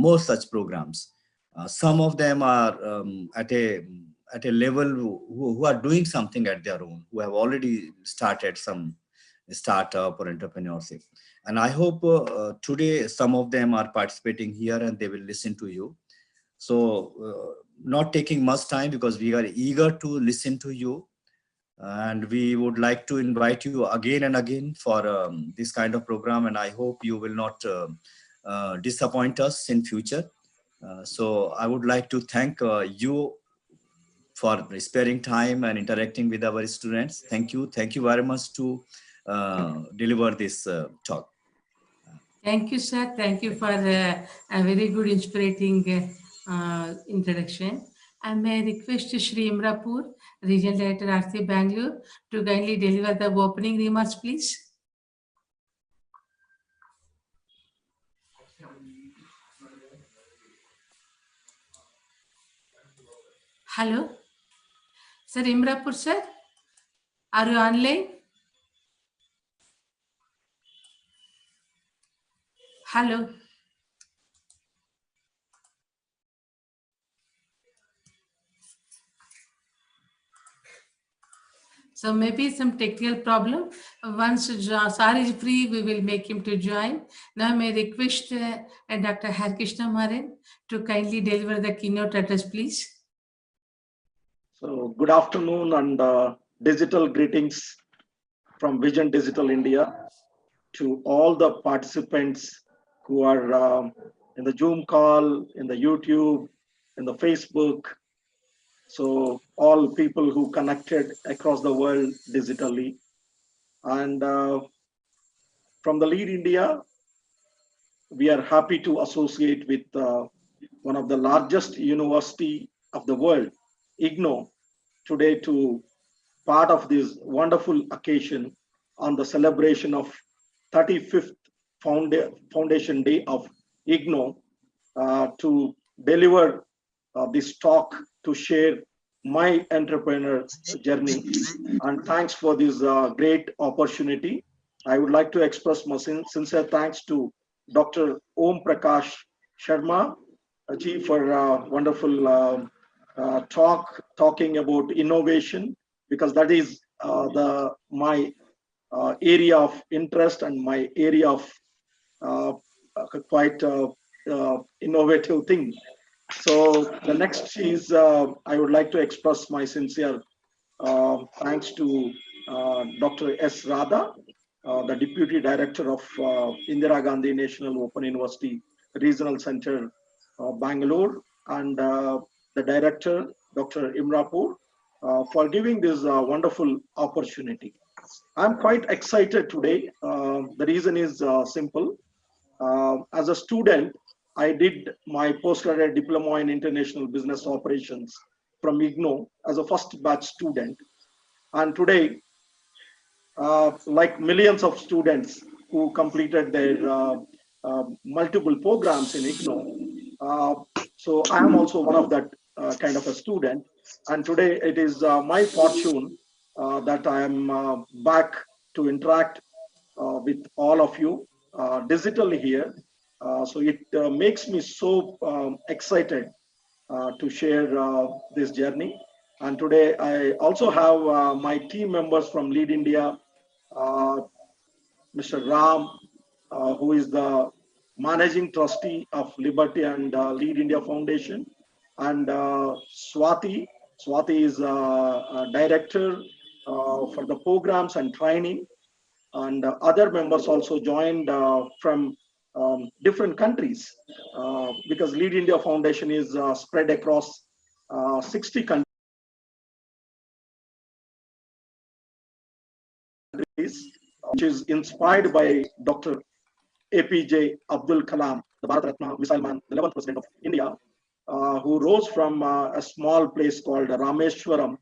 more such programs. Some of them are at a level who are doing something at their own, who have already started some startup or entrepreneurship. And I hope today some of them are participating here and they will listen to you. So not taking much time, because we are eager to listen to you, and we would like to invite you again and again for this kind of program, and I hope you will not disappoint us in future. So I would like to thank you for sparing time and interacting with our students. Thank you very much to deliver this talk. Thank you, sir. Thank you for a very good, inspiring introduction. I may request Shri Imrapur, Regional Director, RC Bangalore, to kindly deliver the opening remarks, please. Hello, sir. Imrapur, sir, are you online? Hello. So maybe some technical problem. Once Sir is free, we will make him to join. Now may I request Dr. Harkrishna Maran to kindly deliver the keynote address, please. So good afternoon and digital greetings from Vision Digital India to all the participants who are in the Zoom call, in the YouTube, in the Facebook. So all people who connected across the world digitally. And from the Lead India, we are happy to associate with one of the largest university of the world, IGNOU, today to part of this wonderful occasion on the celebration of 35th Foundation Day of IGNOU to deliver this talk to share my entrepreneur journey. And thanks for this great opportunity. I would like to express my sincere thanks to Dr. Om Prakash Sharma ji for a wonderful talking about innovation, because that is my area of interest and my area of quite innovative thing. So the next is I would like to express my sincere thanks to Dr. S. Radha, the Deputy Director of Indira Gandhi National Open University Regional Center, Bangalore, and the Director, Dr. Imrapur, for giving this wonderful opportunity. I'm quite excited today. The reason is simple. As a student, I did my postgraduate diploma in international business operations from IGNOU as a first batch student. And today, like millions of students who completed their multiple programs in IGNOU, so I am also one of that kind of a student. And today it is my fortune that I am back to interact with all of you digitally here. So it makes me so excited to share this journey. And today I also have my team members from Lead India, Mr. Ram, who is the Managing Trustee of Liberty and Lead India Foundation, and Swati. Swati is a Director for the programs and training, and other members also joined from different countries because Lead India Foundation is spread across 60 countries, which is inspired by Dr. APJ Abdul Kalam, the Bharat Ratna Missile Man, the 11th President of India, who rose from a small place called Rameshwaram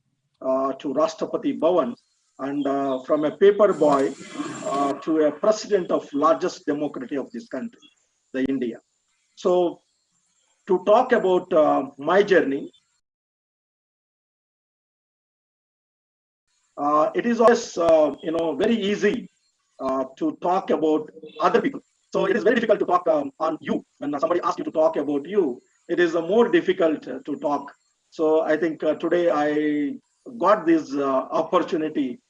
to Rashtrapati Bhavan, and from a paper boy to a president of largest democracy of this country, the India. So to talk about my journey, it is always very easy to talk about other people. So it is very difficult to talk on you. When somebody asks you to talk about you, it is more difficult to talk. So I think today I got this opportunity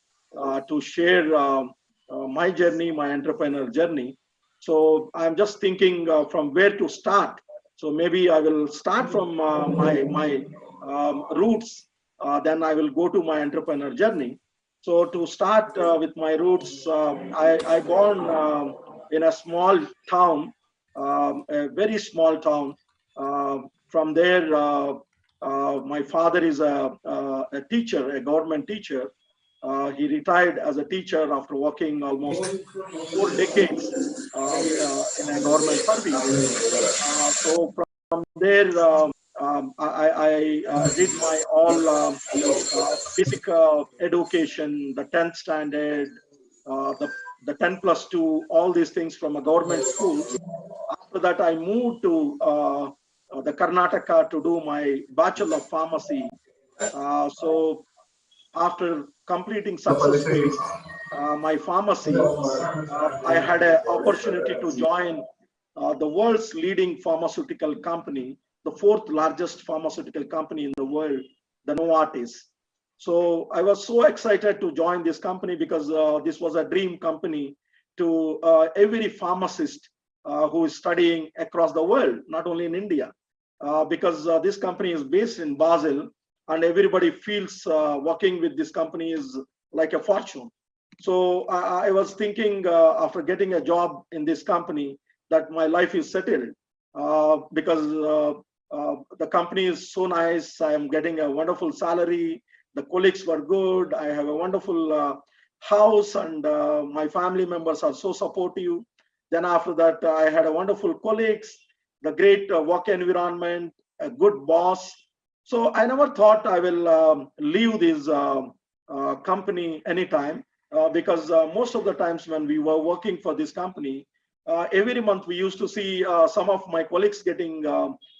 to share my journey, my entrepreneurial journey. So I'm just thinking from where to start. So maybe I will start from my roots, then I will go to my entrepreneur journey. So to start with my roots, I born in a small town, a very small town. From there, my father is a teacher, a government teacher. He retired as a teacher after working almost 4 decades in a government service. So from there, I did my all basic education, the 10th standard, the 10 plus 2, all these things from a government schools. After that, I moved to the Karnataka to do my Bachelor of Pharmacy. So after completing successfully my pharmacy, I had an opportunity to join the world's leading pharmaceutical company, the fourth largest pharmaceutical company in the world, the Novartis. So I was so excited to join this company because this was a dream company to every pharmacist who is studying across the world, not only in India, because this company is based in Basel, and everybody feels working with this company is like a fortune. So I was thinking after getting a job in this company that my life is settled because the company is so nice. I am getting a wonderful salary. The colleagues were good. I have a wonderful house, and my family members are so supportive. Then after that, I had a wonderful colleagues, the great work environment, a good boss. So I never thought I will leave this company anytime because most of the times when we were working for this company, every month we used to see some of my colleagues getting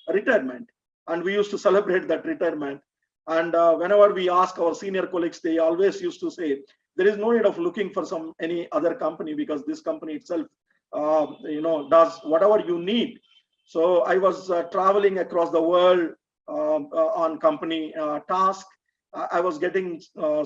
retirement, and we used to celebrate that retirement. And whenever we ask our senior colleagues, they always used to say, there is no need of looking for any other company because this company itself, does whatever you need. So I was traveling across the world on company task. I was getting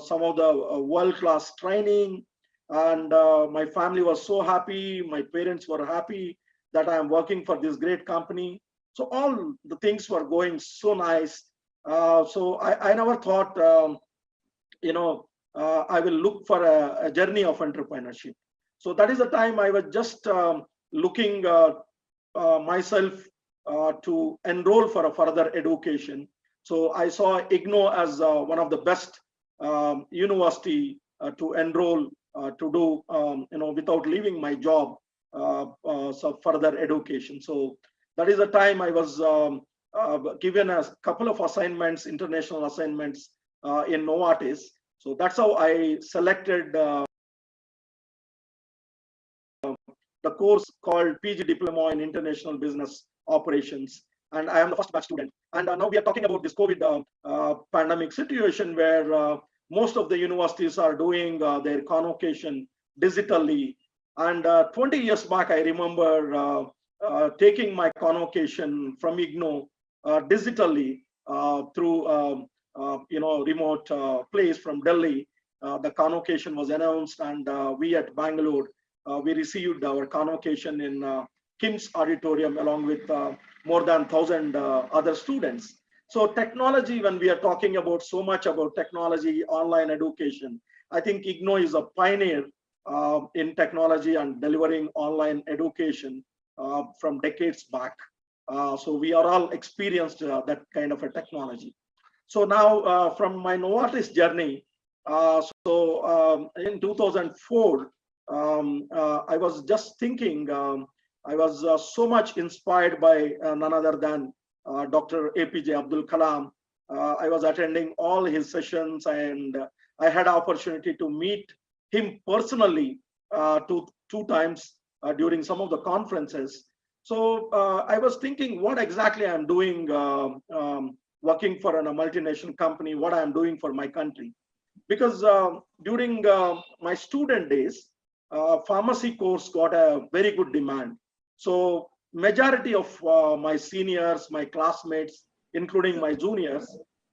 some of the world-class training, and my family was so happy. My parents were happy that I am working for this great company. So all the things were going so nice. So I never thought, I will look for a journey of entrepreneurship. So that is the time I was just looking myself to enroll for a further education. So I saw IGNO as one of the best university to enroll to do, without leaving my job, so further education. So that is the time I was given a couple of assignments, international assignments in Novartis. So that's how I selected the course called PG Diploma in International Business Operations. And I am the first batch student. And now we are talking about this COVID pandemic situation where most of the universities are doing their convocation digitally. And 20 years back, I remember taking my convocation from IGNO digitally through remote place from Delhi. The convocation was announced, and we at Bangalore, we received our convocation in KIMS auditorium along with more than 1,000 other students. So technology, when we are talking about so much about technology, online education, I think IGNO is a pioneer in technology and delivering online education from decades back. So we are all experienced that kind of a technology. So now from my Novartis journey, in 2004, I was just thinking, I was so much inspired by none other than Dr. APJ Abdul Kalam. I was attending all his sessions, and I had opportunity to meet him personally two times during some of the conferences. So I was thinking what exactly I'm doing working for a multinational company, what I'm doing for my country. Because during my student days, pharmacy course got a very good demand. So majority of my seniors, my classmates, including my juniors,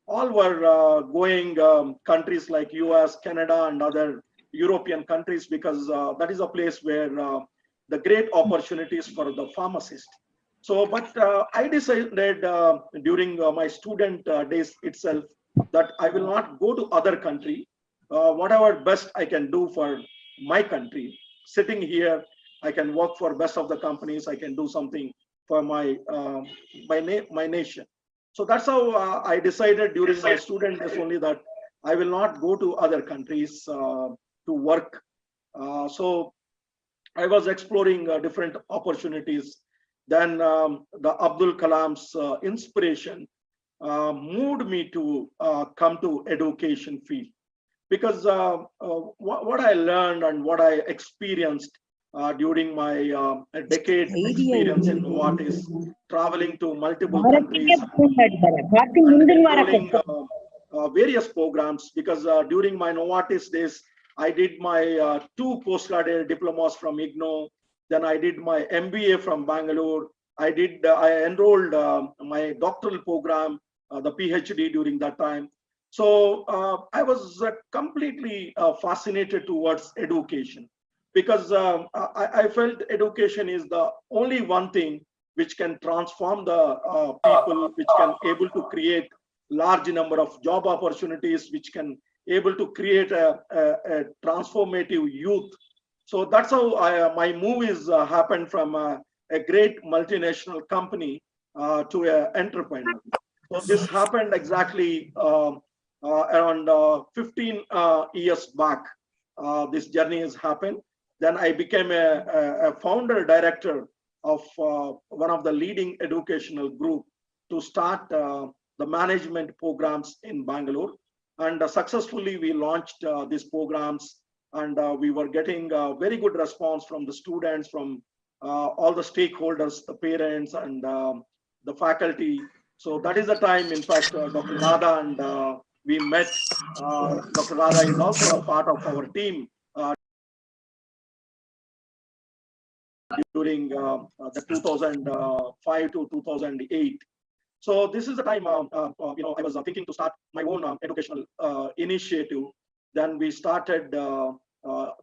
all were going countries like US, Canada, and other European countries, because that is a place where the great opportunities for the pharmacist. So, but I decided during my student days itself that I will not go to other country. Whatever best I can do for my country, sitting here, I can work for best of the companies. I can do something for my nation. So that's how I decided during my student days only that I will not go to other countries to work. So I was exploring different opportunities. Then the Abdul Kalam's inspiration moved me to come to education field, because what I learned and what I experienced during my decade experience in Novartis, traveling to multiple countries and enrolling various programs, because during my Novartis days, I did my 2 postgraduate diplomas from IGNO. Then I did my MBA from Bangalore. I enrolled my doctoral program, the PhD during that time. So I was completely fascinated towards education, because I felt education is the only one thing which can transform the people, which can able to create large number of job opportunities, which can able to create a transformative youth. So that's how my move is happened from a great multinational company to an entrepreneur. So this happened exactly around 15 years back. This journey has happened. Then I became a founder director of one of the leading educational group to start the management programs in Bangalore. And successfully we launched these programs, and we were getting very good response from the students, from all the stakeholders, the parents, and the faculty. So that is the time, in fact, Dr. Radha and we met. Dr. Radha is also a part of our team during the 2005 to 2008. So this is the time, I was thinking to start my own educational initiative. Then we started the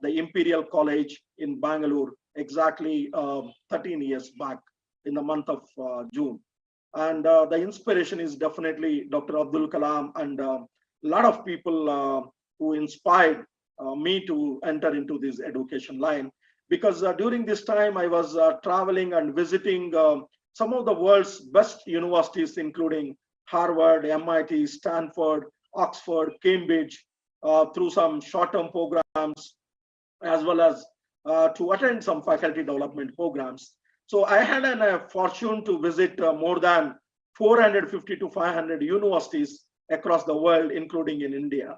Imperial College in Bangalore exactly 13 years back in the month of June. And the inspiration is definitely Dr. Abdul Kalam and a lot of people who inspired me to enter into this education line. Because during this time, I was traveling and visiting some of the world's best universities, including Harvard, MIT, Stanford, Oxford, Cambridge, through some short-term programs, as well as to attend some faculty development programs. So I had a fortune to visit more than 450 to 500 universities across the world, including in India.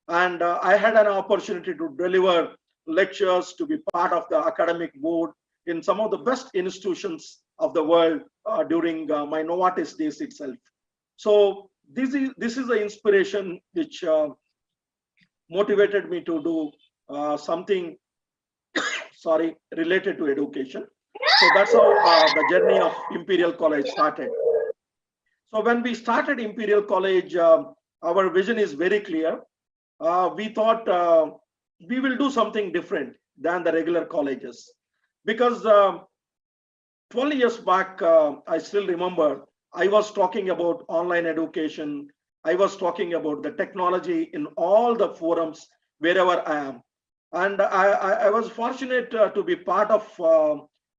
And I had an opportunity to deliver lectures, to be part of the academic board in some of the best institutions of the world during my Novartis days itself. So this is the inspiration which motivated me to do something related to education. So that's how the journey of Imperial College started. So when we started Imperial College, our vision is very clear. We thought we will do something different than the regular colleges, because 12 years back, I still remember, I was talking about online education. I was talking about the technology in all the forums wherever I am. And I was fortunate to be part of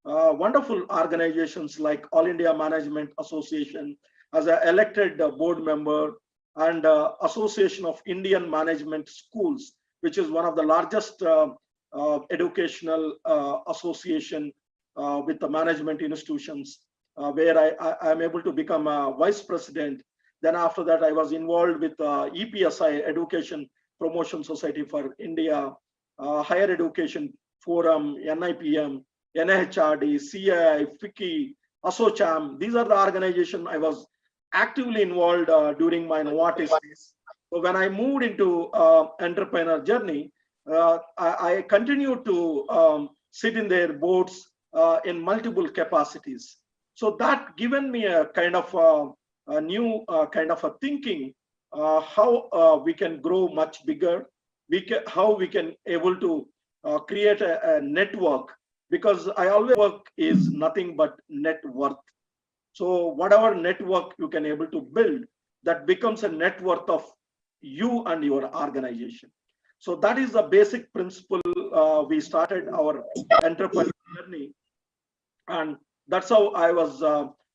wonderful organizations like All India Management Association as an elected board member, and Association of Indian Management Schools, which is one of the largest educational association with the management institutions, where I am able to become a vice president. Then after that, I was involved with EPSI, Education Promotion Society for India, Higher Education Forum, NIPM, NHRD, CII, FICCI, ASOCHAM. These are the organizations I was actively involved during my Novartis days. So when I moved into entrepreneur journey, I continued to sit in their boards in multiple capacities. So that given me a kind of a new kind of a thinking how we can grow much bigger, how we can able to create a network, because I always work is nothing but net worth. So whatever network you can able to build, that becomes a net worth of you and your organization. So that is the basic principle. We started our entrepreneur journey, and that's how I was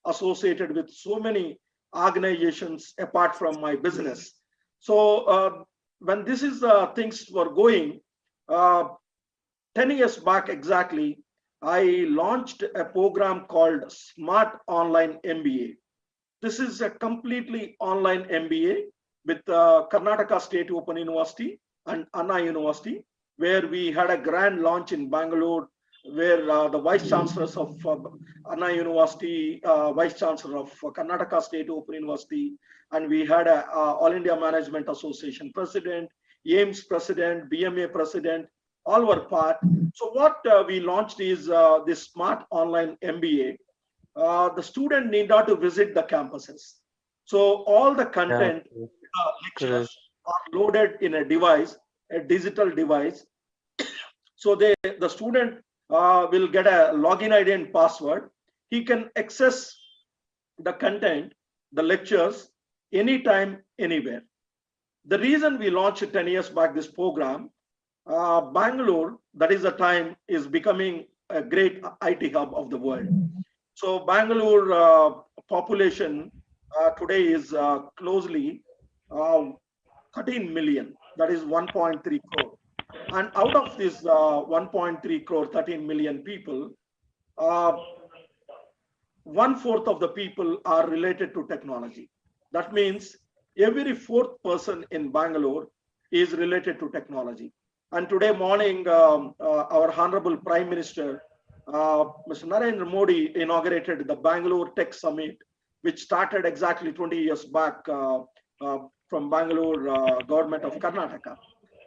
associated with so many organizations apart from my business. So when this is things were going, uh, 10 years back exactly, I launched a program called Smart Online MBA. This is a completely online MBA with Karnataka State Open University and Anna University, where we had a grand launch in Bangalore, where the vice chancellors of Anna University, vice chancellor of Karnataka State Open University, and we had a All India Management Association president, AIMS president, BMA president, all were part. So what we launched is this Smart Online MBA. The student need not to visit the campuses. So all the content, lectures are loaded in a device, a digital device. So the student will get a login ID and password. He can access the content, the lectures, anytime, anywhere. The reason we launched 10 years back this program, Bangalore, that is the time, is becoming a great IT hub of the world. So Bangalore population today is closely 13 million, that is 1.3 crore. And out of this 1.3 crore, 13 million people, 1/4 of the people are related to technology. That means every fourth person in Bangalore is related to technology. And today morning, our Honorable Prime Minister, Mr. Narendra Modi, inaugurated the Bangalore Tech Summit, which started exactly 20 years back from Bangalore government of Karnataka.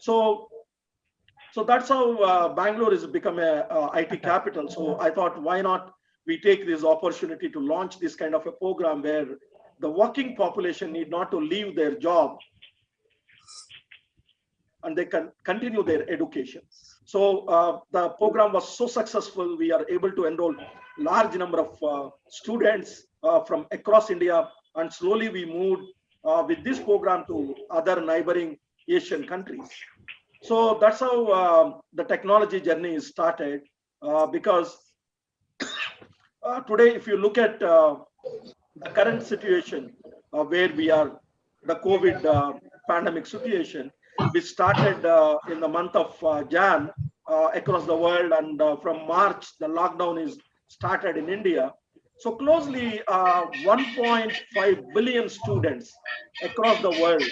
So that's how Bangalore has become a IT capital. So I thought, why not we take this opportunity to launch this kind of a program where the working population need not to leave their job and they can continue their education. So the program was so successful, we are able to enroll large number of students from across India, and slowly we moved with this program to other neighboring Asian countries. So that's how the technology journey is started, because today, if you look at the current situation where we are, the COVID pandemic situation, we started in the month of Jan across the world, and from March, the lockdown is started in India. So closely 1.5 billion students across the world,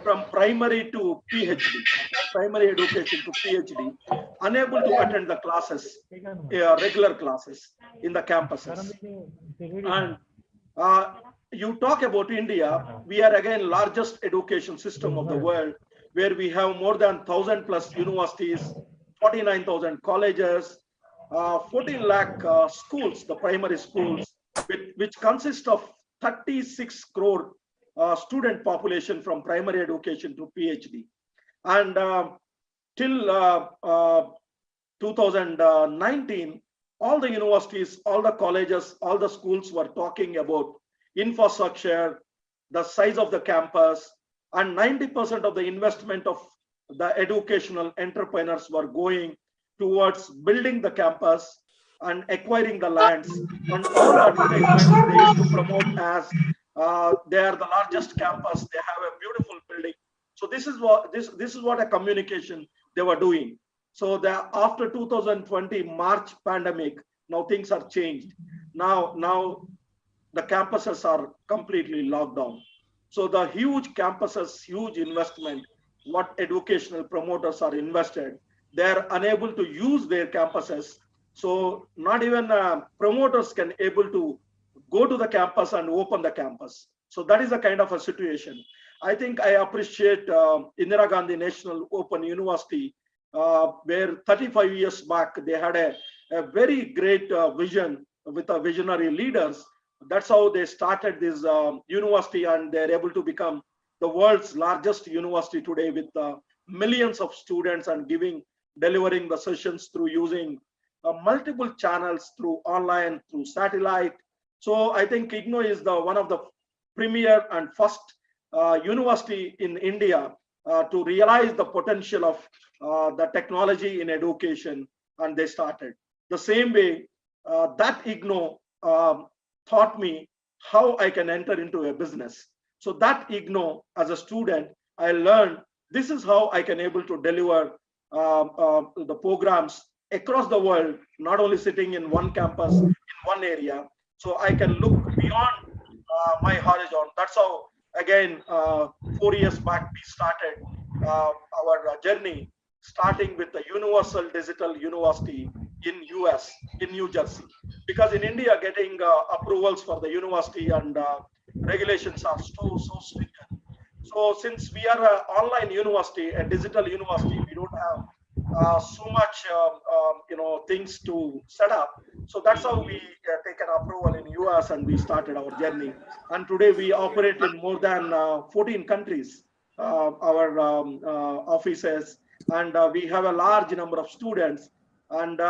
from primary to PhD, primary education to PhD, unable to attend the classes, regular classes in the campuses. And you talk about India, we are again largest education system of the world, where we have more than 1,000 plus universities, 49,000 colleges, 14 lakh schools, the primary schools, which consist of 36 crore student population from primary education to PhD. And till 2019, all the universities, all the colleges, all the schools were talking about infrastructure, the size of the campus, and 90% of the investment of the educational entrepreneurs were going towards building the campus and acquiring the lands, and all the advertisements they used to promote as they are the largest campus, they have a beautiful building. So this is what a communication they were doing. So after 2020 March pandemic, now things are changed. Now the campuses are completely locked down. So the huge campuses, huge investment, what educational promoters are invested, they are unable to use their campuses. So not even promoters can able to go to the campus and open the campus. So that is the kind of a situation. I think I appreciate Indira Gandhi National Open University, where 35 years back they had a a very great vision with a visionary leaders. That's how they started this university, and they're able to become the world's largest university today with millions of students and delivering the sessions through using multiple channels through online, through satellite. So I think IGNOU is the one of the premier and first university in India to realize the potential of the technology in education, and they started. The same way that IGNOU taught me how I can enter into a business. So that IGNOU, as a student, I learned this is how I can able to deliver the programs across the world, not only sitting in one campus, in one area. So I can look beyond my horizon. That's how, again, 4 years back, we started our journey, starting with the Universal Digital University in US, in New Jersey. Because in India, getting approvals for the university and regulations are so stringent. So since we are an online university, a digital university, we don't have so much things to set up. So that's how we take an approval in US, and we started our journey. And today we operate in more than 14 countries, our offices, and we have a large number of students. And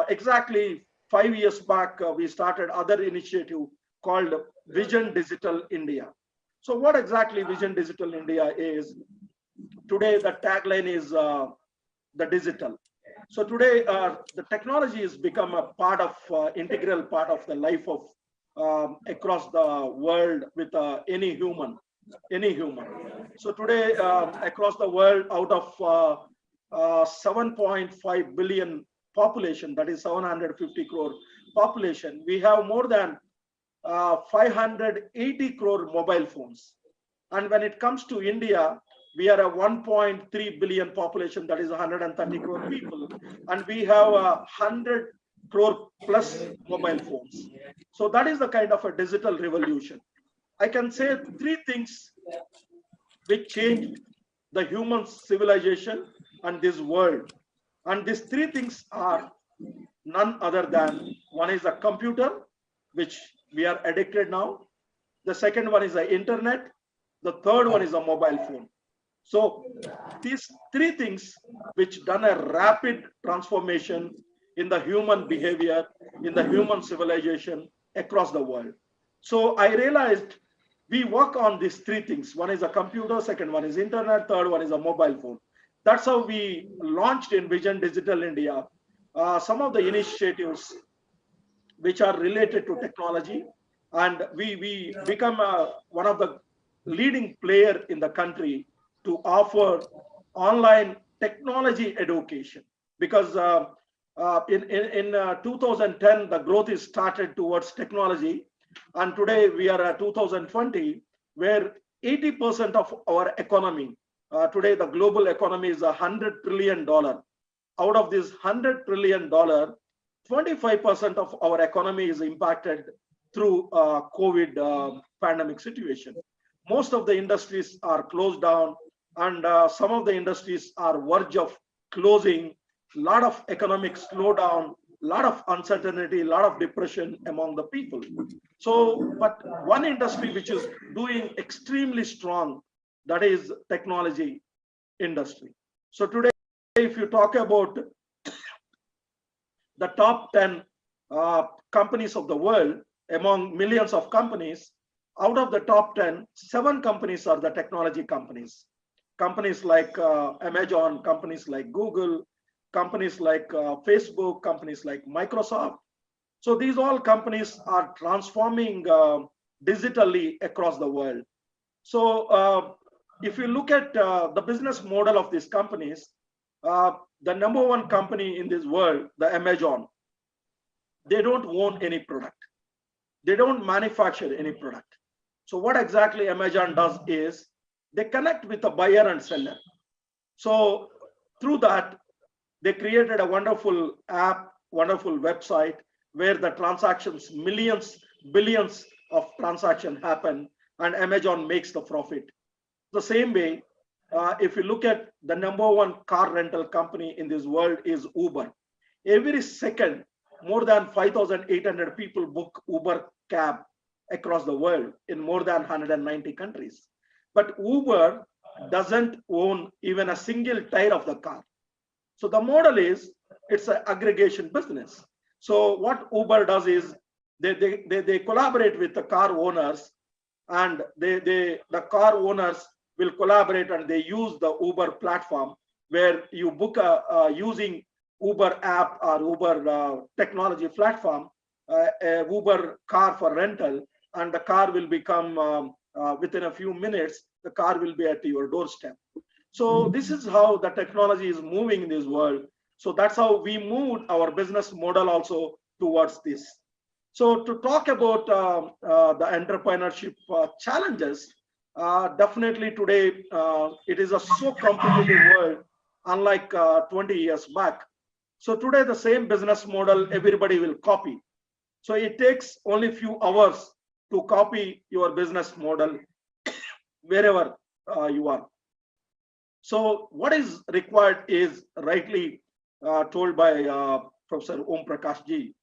exactly 5 years back, we started other initiative called Vision Digital India. So what exactly Vision Digital India is? Today the tagline is the digital. So today the technology has become a part of integral part of the life of across the world with any human. So today across the world, out of 7.5 billion population, that is 750 crore population, we have more than 580 crore mobile phones. And when it comes to India, we are a 1.3 billion population, that is 130 crore people, and we have 100 crore plus mobile phones. So that is the kind of a digital revolution. I can say three things which changed the human civilization and this world. And these three things are none other than, one is a computer, which we are addicted now. The second one is the internet. The third one is a mobile phone. So these three things which done a rapid transformation in the human behavior, in the human civilization across the world. So I realized we work on these three things. One is a computer, second one is internet, third one is a mobile phone. That's how we launched in Vision Digital India some of the initiatives which are related to technology, and we become one of the leading player in the country to offer online technology education. Because in 2010 the growth is started towards technology, and today we are at 2020, where 80% of our economy, today the global economy is $100 trillion. Out of this $100 trillion, 25% of our economy is impacted through COVID pandemic situation. Most of the industries are closed down, and some of the industries are verge of closing. A lot of economic slowdown, a lot of uncertainty, a lot of depression among the people. So, but one industry which is doing extremely strong, that is technology industry. So today, if you talk about the top 10 companies of the world, among millions of companies, out of the top 10, 7 companies are the technology companies. Companies like Amazon, companies like Google, companies like Facebook, companies like Microsoft. So these all companies are transforming digitally across the world. So if you look at the business model of these companies, the number one company in this world, the Amazon, they don't own any product. They don't manufacture any product. So what exactly Amazon does is they connect with the buyer and seller. So through that, they created a wonderful app, wonderful website where the transactions, millions, billions of transactions happen, and Amazon makes the profit. The same way, if you look at the number one car rental company in this world is Uber. every second, more than 5,800 people book Uber cab across the world in more than 190 countries. But Uber doesn't own even a single tire of the car. So the model is it's an aggregation business. So what Uber does is they collaborate with the car owners, and the car owners will collaborate and they use the Uber platform where you book using Uber app or Uber technology platform, a Uber car for rental, and the car will become within a few minutes, the car will be at your doorstep. So this is how the technology is moving in this world. So that's how we moved our business model also towards this. So to talk about the entrepreneurship challenges, definitely today it is a so competitive world, unlike 20 years back. So today the same business model everybody will copy. So it takes only few hours to copy your business model wherever you are. So what is required is rightly told by Professor Om Prakash ji,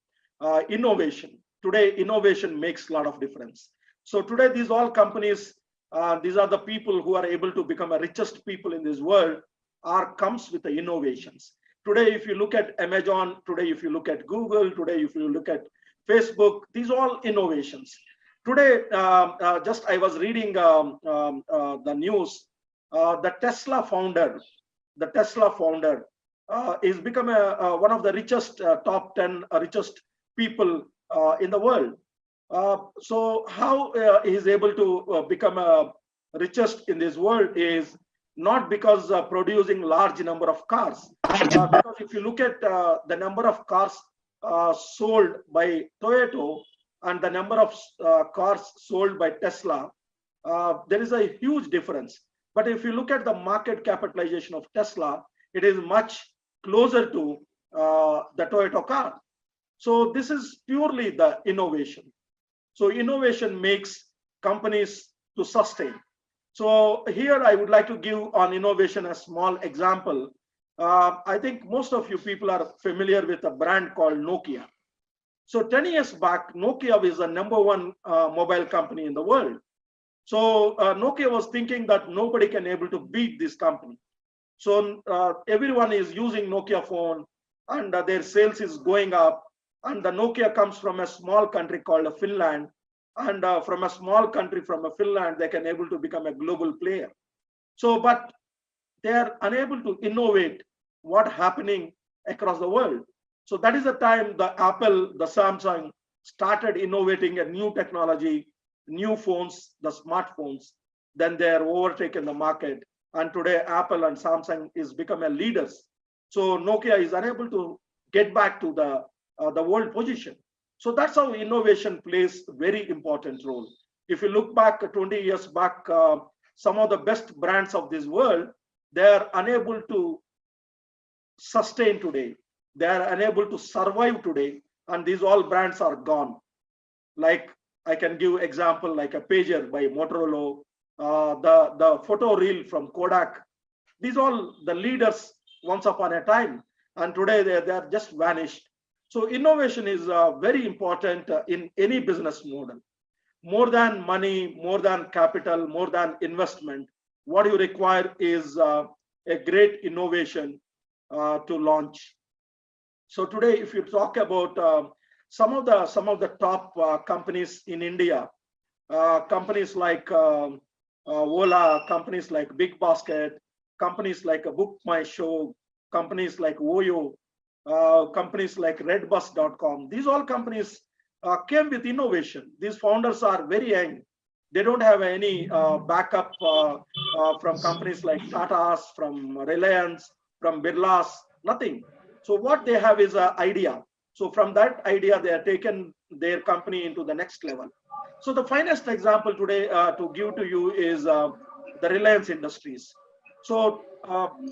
innovation. Today, innovation makes a lot of difference. So today, these all companies, these are the people who are able to become the richest people in this world, comes with the innovations. Today, if you look at Amazon, today, if you look at Google, today, if you look at Facebook, these are all innovations. Today, just I was reading the news. The Tesla founder is become one of the richest top 10 richest people in the world. So how he is able to become richest in this world is not because producing large number of cars, because if you look at the number of cars sold by Toyota and the number of cars sold by Tesla, there is a huge difference. But if you look at the market capitalization of Tesla, it is much closer to the Toyota car. So this is purely the innovation. So innovation makes companies to sustain. So here I would like to give on innovation a small example. I think most of you people are familiar with a brand called Nokia. So 10 years back, Nokia was the #1 mobile company in the world. So Nokia was thinking that nobody can able to beat this company. So everyone is using Nokia phone, and their sales is going up. And the Nokia comes from a small country called Finland, and from a small country from Finland, they can able to become a global player. So, but they are unable to innovate what happening across the world. So that is the time the Apple, the Samsung started innovating a new technology, new phones, the smartphones. Then they are overtaken the market, and today Apple and Samsung is become a leaders. So Nokia is unable to get back to the world position. So that's how innovation plays a very important role. If you look back 20 years back, some of the best brands of this world, they are unable to sustain today. They are unable to survive today, and these all brands are gone. Like I can give example like a pager by Motorola, the photo reel from Kodak. These all the leaders once upon a time, and today they are just vanished. So innovation is very important in any business model. More than money, more than capital, more than investment, what you require is a great innovation to launch. So today, if you talk about some of the top companies in India, companies like Ola, companies like Big Basket, companies like Book My Show, companies like Oyo, companies like Redbus.com. These all companies came with innovation. These founders are very young. They don't have any backup from companies like Tata's, from Reliance, from Birla's, nothing. So what they have is an idea. So from that idea, they have taken their company into the next level. So the finest example today to give to you is the Reliance Industries. So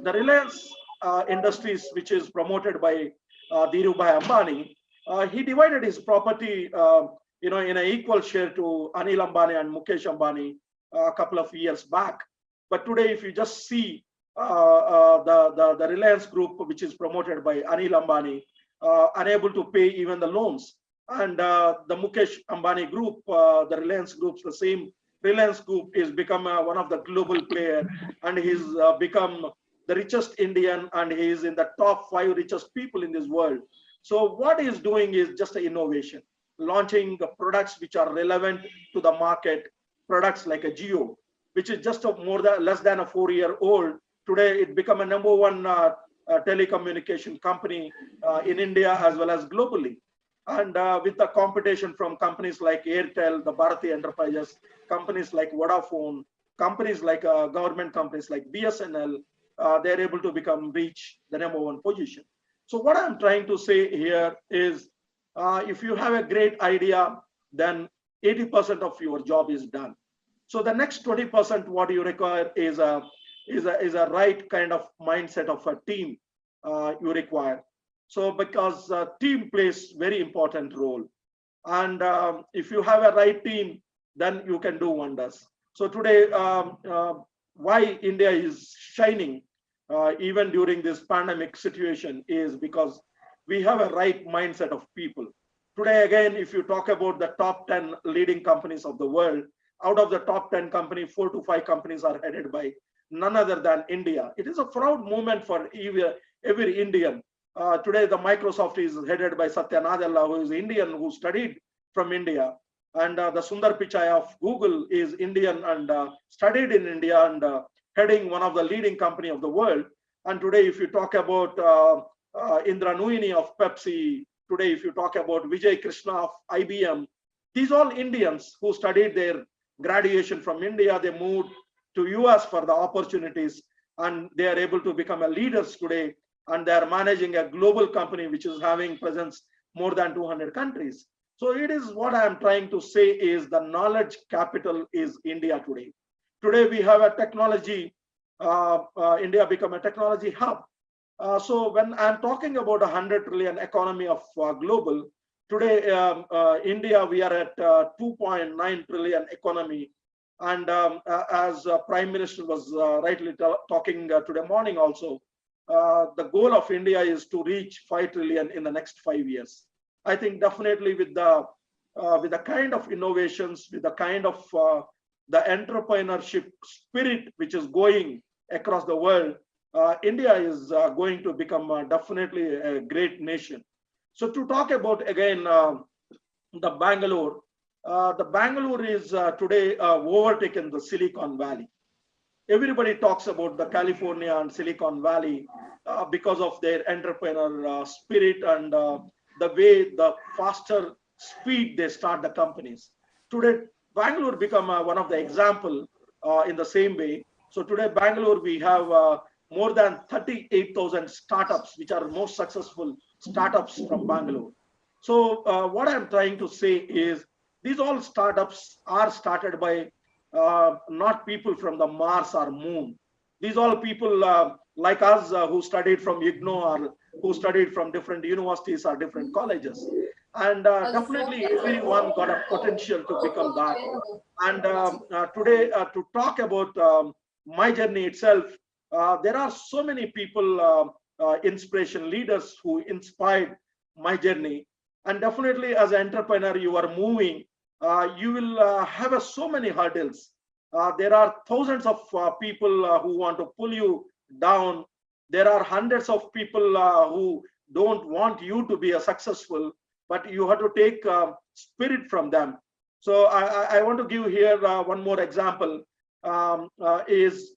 the Reliance Industries, which is promoted by Dhirubhai Ambani, he divided his property, in an equal share to Anil Ambani and Mukesh Ambani a couple of years back. But today, if you just see the Reliance Group, which is promoted by Anil Ambani, unable to pay even the loans. And the Mukesh Ambani group, the Reliance groups, the same Reliance group is become one of the global player, and he's become the richest Indian, and he is in the top 5 richest people in this world. So what he is doing is just an innovation, launching products which are relevant to the market, products like a Geo, which is just less than a 4-year-old. Today, it become a #1 telecommunication company in India as well as globally. And with the competition from companies like Airtel, the Bharati Enterprises, companies like Vodafone, companies like government companies like BSNL, they're able to reach the #1 position. So what I'm trying to say here is, if you have a great idea, then 80% of your job is done. So the next 20%, what you require is a right kind of mindset of a team you require. So because team plays very important role, and if you have a right team, then you can do wonders. So today, why India is shining even during this pandemic situation is because we have a right mindset of people. Today, again, if you talk about the top 10 leading companies of the world, out of the top 10 companies, 4 to 5 companies are headed by none other than India. It is a proud moment for every Indian. Today, the Microsoft is headed by Satya Nadella, who is Indian, who studied from India. And the Sundar Pichai of Google is Indian and studied in India, and heading one of the leading company of the world. And today, if you talk about Indra Nooyi of Pepsi, today, if you talk about Vijay Krishna of IBM, these all Indians who studied their graduation from India, they moved to US for the opportunities, and they are able to become a leaders today, and they are managing a global company which is having presence more than 200 countries. So it is what I am trying to say is the knowledge capital is India today. Today we have a technology, India become a technology hub. So when I'm talking about 100 trillion economy of global, today India, we are at 2.9 trillion economy. And as Prime Minister was rightly talking today morning also, the goal of India is to reach 5 trillion in the next 5 years. I think definitely with the kind of innovations, with the kind of the entrepreneurship spirit which is going across the world, India is going to become definitely a great nation. So to talk about again the Bangalore is today overtaken the Silicon Valley. Everybody talks about the California and Silicon Valley because of their entrepreneur spirit and the way, the faster speed they start the companies. Today, Bangalore become one of the example in the same way. So today, Bangalore, we have more than 38,000 startups, which are most successful startups from Bangalore. So what I'm trying to say is these all startups are started by not people from the Mars or moon. These all people like us who studied from IGNO or who studied from different universities or different colleges. And definitely everyone got a potential to become that. And today to talk about my journey itself, there are so many people, inspiration leaders who inspired my journey. And definitely as an entrepreneur, you are moving, you will have so many hurdles. There are thousands of people who want to pull you down. There are hundreds of people who don't want you to be a successful, but you have to take spirit from them. So I want to give here one more example. Is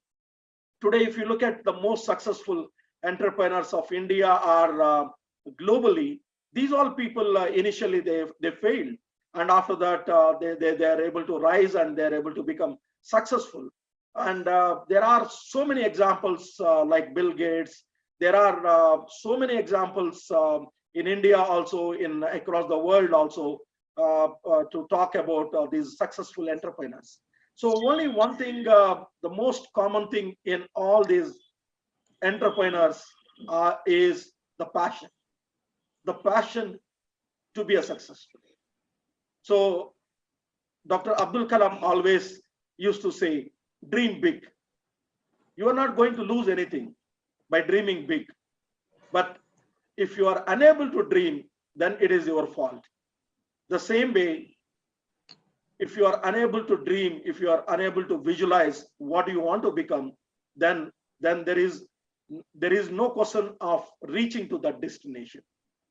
today, if you look at the most successful entrepreneurs of India are globally, these all people initially they failed, and after that they are able to rise and they are able to become successful. And there are so many examples like Bill Gates. There are so many examples in India also, in across the world also, to talk about these successful entrepreneurs. So only one thing, the most common thing in all these entrepreneurs is the passion to be a successful. So Dr. Abdul Kalam always used to say, dream big. You are not going to lose anything by dreaming big. But if you are unable to dream, then it is your fault. The same way, if you are unable to dream, if you are unable to visualize what you want to become, then there is no question of reaching to that destination.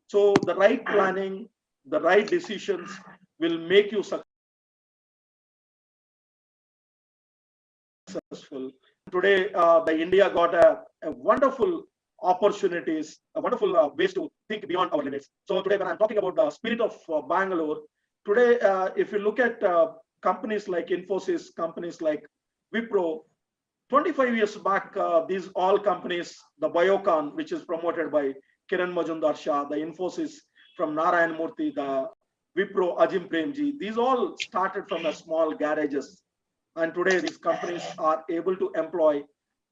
So the right planning, the right decisions will make you successful. Today, the India got a wonderful opportunities, a wonderful ways to think beyond our limits. So today, when I'm talking about the spirit of Bangalore, today, if you look at companies like Infosys, companies like Wipro, 25 years back, these all companies, the Biocon, which is promoted by Kiran Majumdar Shah, the Infosys from Narayan Murthy, the Wipro Ajim Premji, these all started from a small garages. And today these companies are able to employ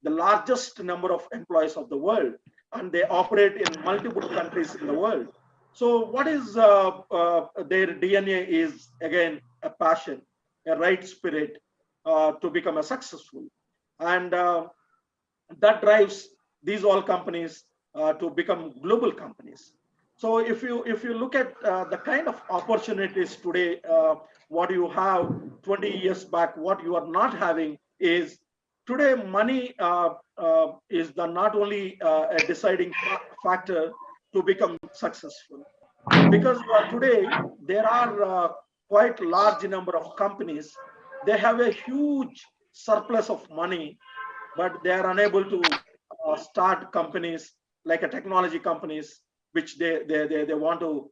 the largest number of employees of the world, and they operate in multiple countries in the world. So what is their DNA is, again, a passion, a right spirit to become a successful. And that drives these all companies to become global companies. So if you look at the kind of opportunities today, what you have 20 years back, what you are not having is today money is the not only a deciding factor to become successful, because today there are quite large number of companies. They have a huge surplus of money, but they are unable to start companies like a technology companies, which they want to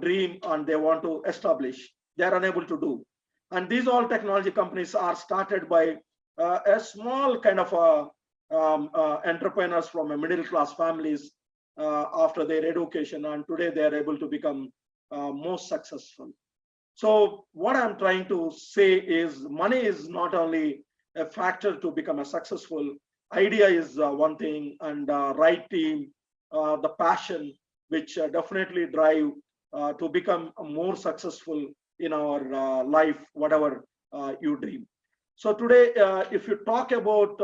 dream and they want to establish. They are unable to do. And these all technology companies are started by a small kind of entrepreneurs from a middle class families after their education, and today they are able to become most successful. So what I'm trying to say is money is not only a factor to become a successful. Idea is one thing, and right team, the passion, which definitely drive to become more successful in our life, whatever you dream. So today, if you talk about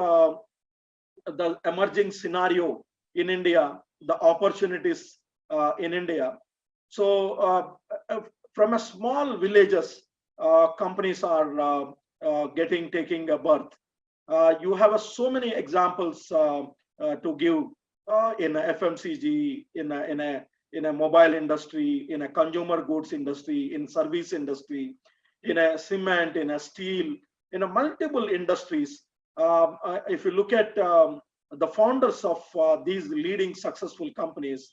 the emerging scenario in India, the opportunities in India. So from a small villages, companies are taking a birth. You have so many examples to give in a FMCG, in a mobile industry, in a consumer goods industry, in service industry, in a cement, in a steel, in a multiple industries. If you look at the founders of these leading successful companies,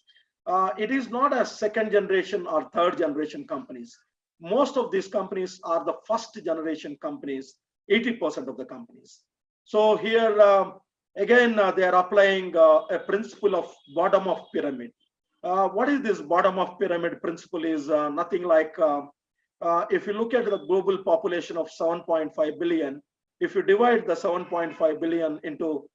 it is not a second generation or third generation companies. Most of these companies are the first generation companies, 80% of the companies. So here, again, they are applying a principle of bottom of pyramid. What is this bottom of pyramid principle is nothing like, if you look at the global population of 7.5 billion, if you divide the 7.5 billion into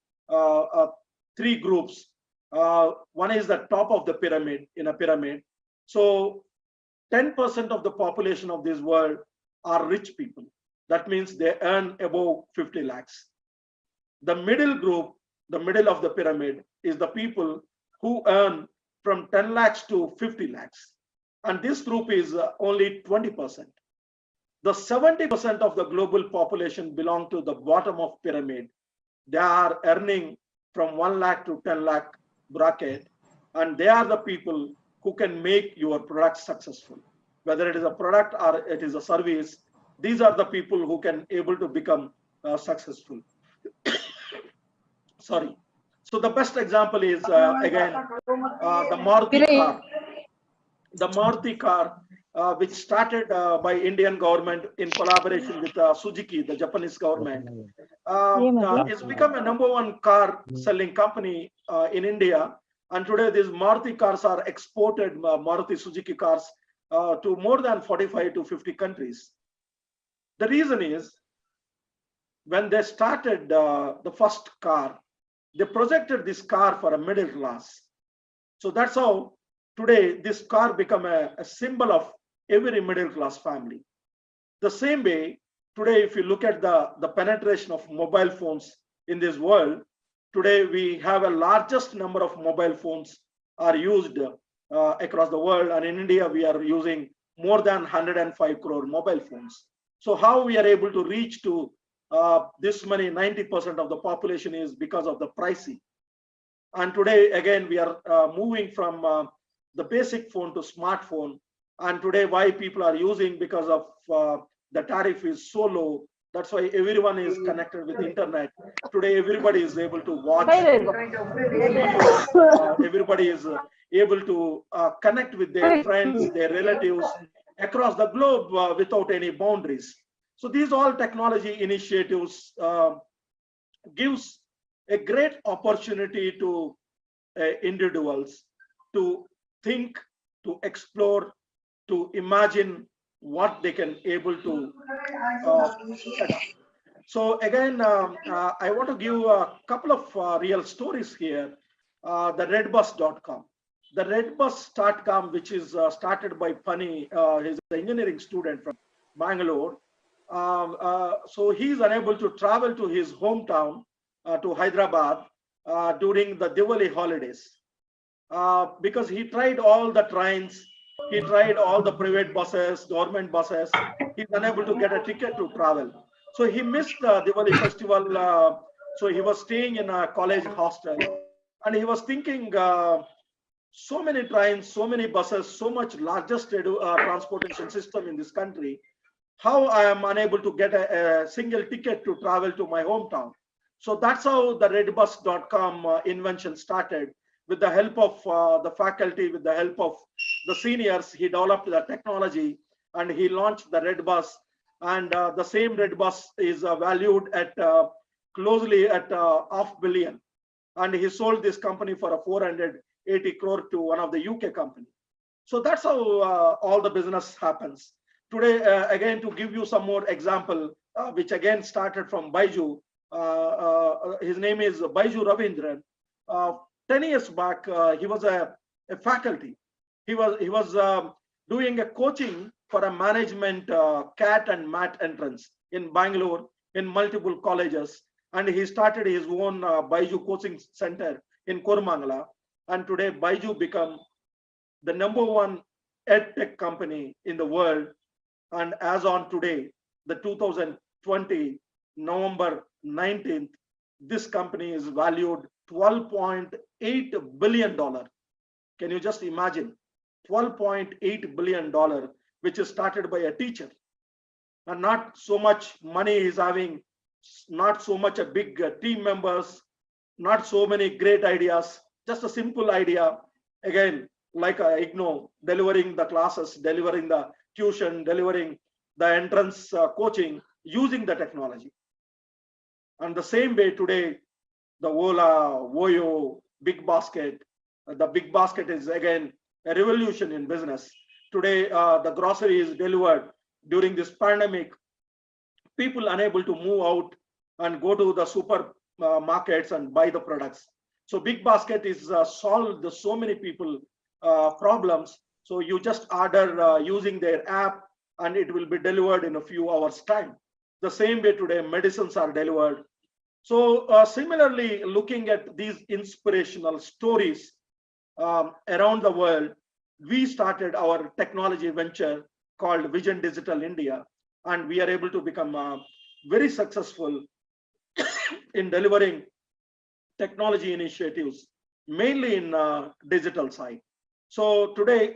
three groups, one is the top of the pyramid, in a pyramid. So 10% of the population of this world are rich people. That means they earn above 50 lakhs. The middle group, the middle of the pyramid, is the people who earn from 10 lakhs to 50 lakhs. And this group is only 20%. The 70% of the global population belong to the bottom of pyramid. They are earning from 1 lakh to 10 lakh bracket, and they are the people who can make your product successful. Whether it is a product or it is a service, these are the people who can able to become successful. Sorry. So the best example is again the Maruti car. The Maruti car, which started by Indian government in collaboration with Suzuki, the Japanese government, it's become a #1 car selling company in India. And today these Maruti cars are exported, Maruti Suzuki cars, to more than 45 to 50 countries. The reason is, when they started the first car, they projected this car for a middle class. So that's how today this car become a symbol of every middle class family. The same way, today if you look at the penetration of mobile phones in this world, today we have a largest number of mobile phones are used across the world, and in India we are using more than 105 crore mobile phones. So how we are able to reach to this many 90% of the population is because of the pricing. And today again we are moving from the basic phone to smartphone. And today why people are using, because of the tariff is so low. That's why everyone is connected with internet. Today everybody is able to watch videos. Everybody is able to connect with their friends, their relatives across the globe without any boundaries. So these all technology initiatives gives a great opportunity to individuals to think, to explore, to imagine what they can able to set up. So again, I want to give a couple of real stories here. The redbus.com. The redbus.com, which is started by Pani, he's an engineering student from Bangalore. So he's unable to travel to his hometown, to Hyderabad, during the Diwali holidays, because he tried all the trains, he tried all the private buses, government buses. He's unable to get a ticket to travel. So he missed the Diwali festival. So he was staying in a college hostel, and he was thinking, so many trains, so many buses, so much largest transportation system in this country. How I am unable to get a single ticket to travel to my hometown. So that's how the redbus.com invention started. With the help of the faculty, with the help of the seniors, he developed the technology and he launched the Redbus. And the same Redbus is valued at closely at $500 million. And he sold this company for a 480 crore to one of the UK company. So that's how all the business happens. Today, again, to give you some more example, which again started from Baiju. His name is Baiju Ravindran. 10 years back, he was a faculty. He was doing a coaching for a management CAT and MAT entrance in Bangalore in multiple colleges. And he started his own Baiju coaching center in Kormangala. And today, Baiju become the #1 EdTech company in the world. And as on today, the 2020, November 19th, this company is valued $12.8 billion. Can you just imagine? $12.8 billion, which is started by a teacher. And not so much money is having, not so much a big team members, not so many great ideas, just a simple idea. Again, like IGNO, delivering the classes, delivering the tuition, delivering the entrance coaching using the technology. And the same way today, the Ola, Voyo, Big Basket. The Big Basket is again a revolution in business. Today, the grocery is delivered during this pandemic. People unable to move out and go to the super markets and buy the products. So Big Basket is solved so many people problems. So you just order using their app and it will be delivered in a few hours time. The same way today, medicines are delivered. So similarly, looking at these inspirational stories around the world, we started our technology venture called Vision Digital India, and we are able to become very successful in delivering technology initiatives, mainly in digital side. So today,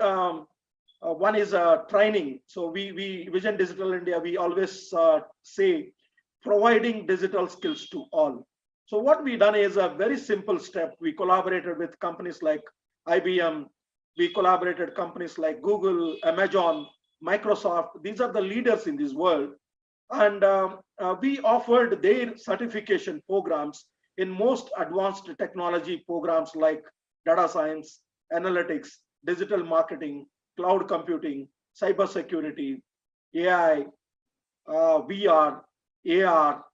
one is training. So we Vision Digital India, we always say providing digital skills to all. So what we done is a very simple step. We collaborated with companies like IBM. We collaborated companies like Google, Amazon, Microsoft. These are the leaders in this world. And we offered their certification programs in most advanced technology programs like data science, analytics, digital marketing, cloud computing, cybersecurity, AI, VR, AR,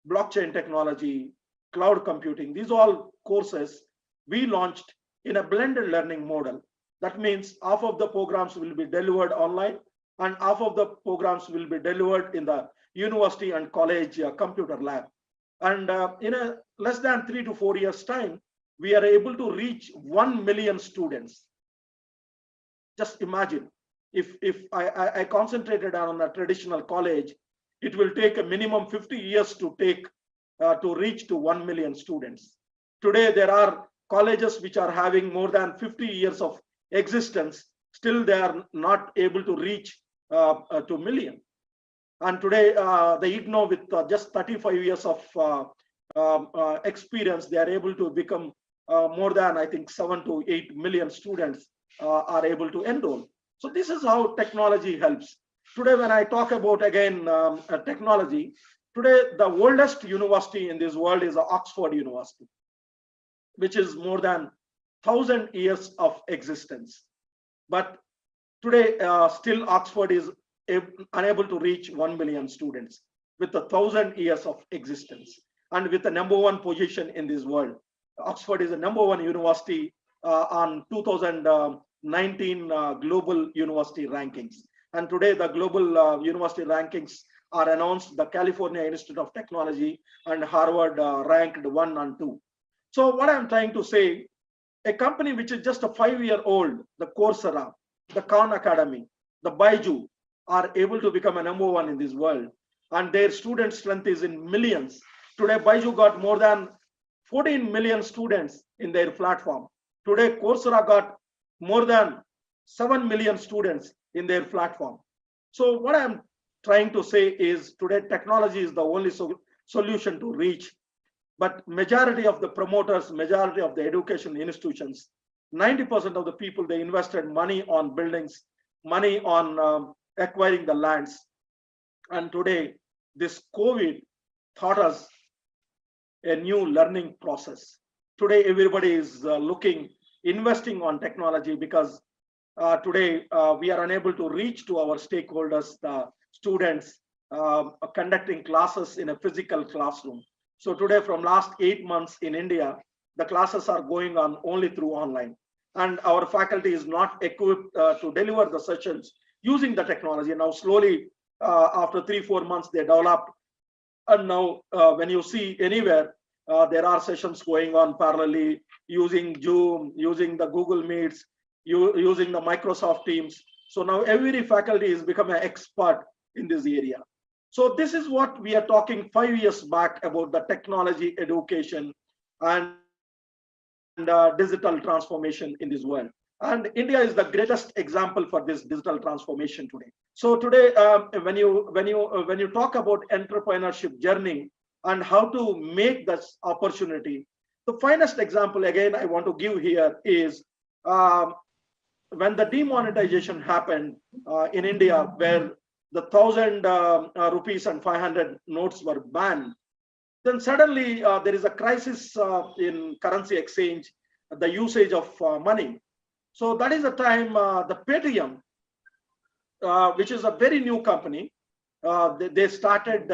blockchain technology, cloud computing. These all courses we launched in a blended learning model. That means half of the programs will be delivered online and half of the programs will be delivered in the university and college computer lab. And in a less than 3 to 4 years time, we are able to reach 1 million students. Just imagine, if I concentrated on a traditional college, it will take a minimum 50 years to reach to 1 million students. Today, there are colleges which are having more than 50 years of existence. Still, they are not able to reach to million. And today, the IGNOU with just 35 years of experience, they are able to become more than, I think, 7 to 8 million students are able to enroll. So this is how technology helps. Today, when I talk about, again, technology, today, the oldest university in this world is Oxford University, which is more than 1,000 years of existence. But today, still Oxford is unable to reach 1 million students with 1,000 years of existence and with the #1 position in this world. Oxford is the #1 university on 2019 global university rankings. And today the global university rankings are announced. The California Institute of Technology and Harvard ranked 1 and 2. So what I'm trying to say, a company which is just a 5-year-old, the Coursera, the Khan Academy, the Baiju, are able to become a #1 in this world. And their student strength is in millions. Today, Baiju got more than 14 million students in their platform. Today, Coursera got more than 7 million students in their platform. So what I'm trying to say is, today technology is the only solution to reach. But majority of the promoters, majority of the education institutions, 90% of the people, they invested money on buildings, money on acquiring the lands. And today, this COVID taught us a new learning process. Today, everybody is investing on technology, because today we are unable to reach to our stakeholders, the students, conducting classes in a physical classroom. So today, from last 8 months in India, the classes are going on only through online. And our faculty is not equipped to deliver the sessions using the technology. Now, slowly, after 3-4 months, they developed. And now, when you see anywhere, there are sessions going on parallelly using Zoom, using the Google Meets, using the Microsoft Teams. So now every faculty is becoming an expert in this area. So this is what we are talking 5 years back about the technology education and digital transformation in this world. And India is the greatest example for this digital transformation today. So today, when you talk about entrepreneurship journey and how to make this opportunity, the finest example again I want to give here is when the demonetization happened in India, where the 1,000 rupees and 500 notes were banned. Then suddenly there is a crisis in currency exchange, the usage of money. So that is the time the Paytm, which is a very new company, they started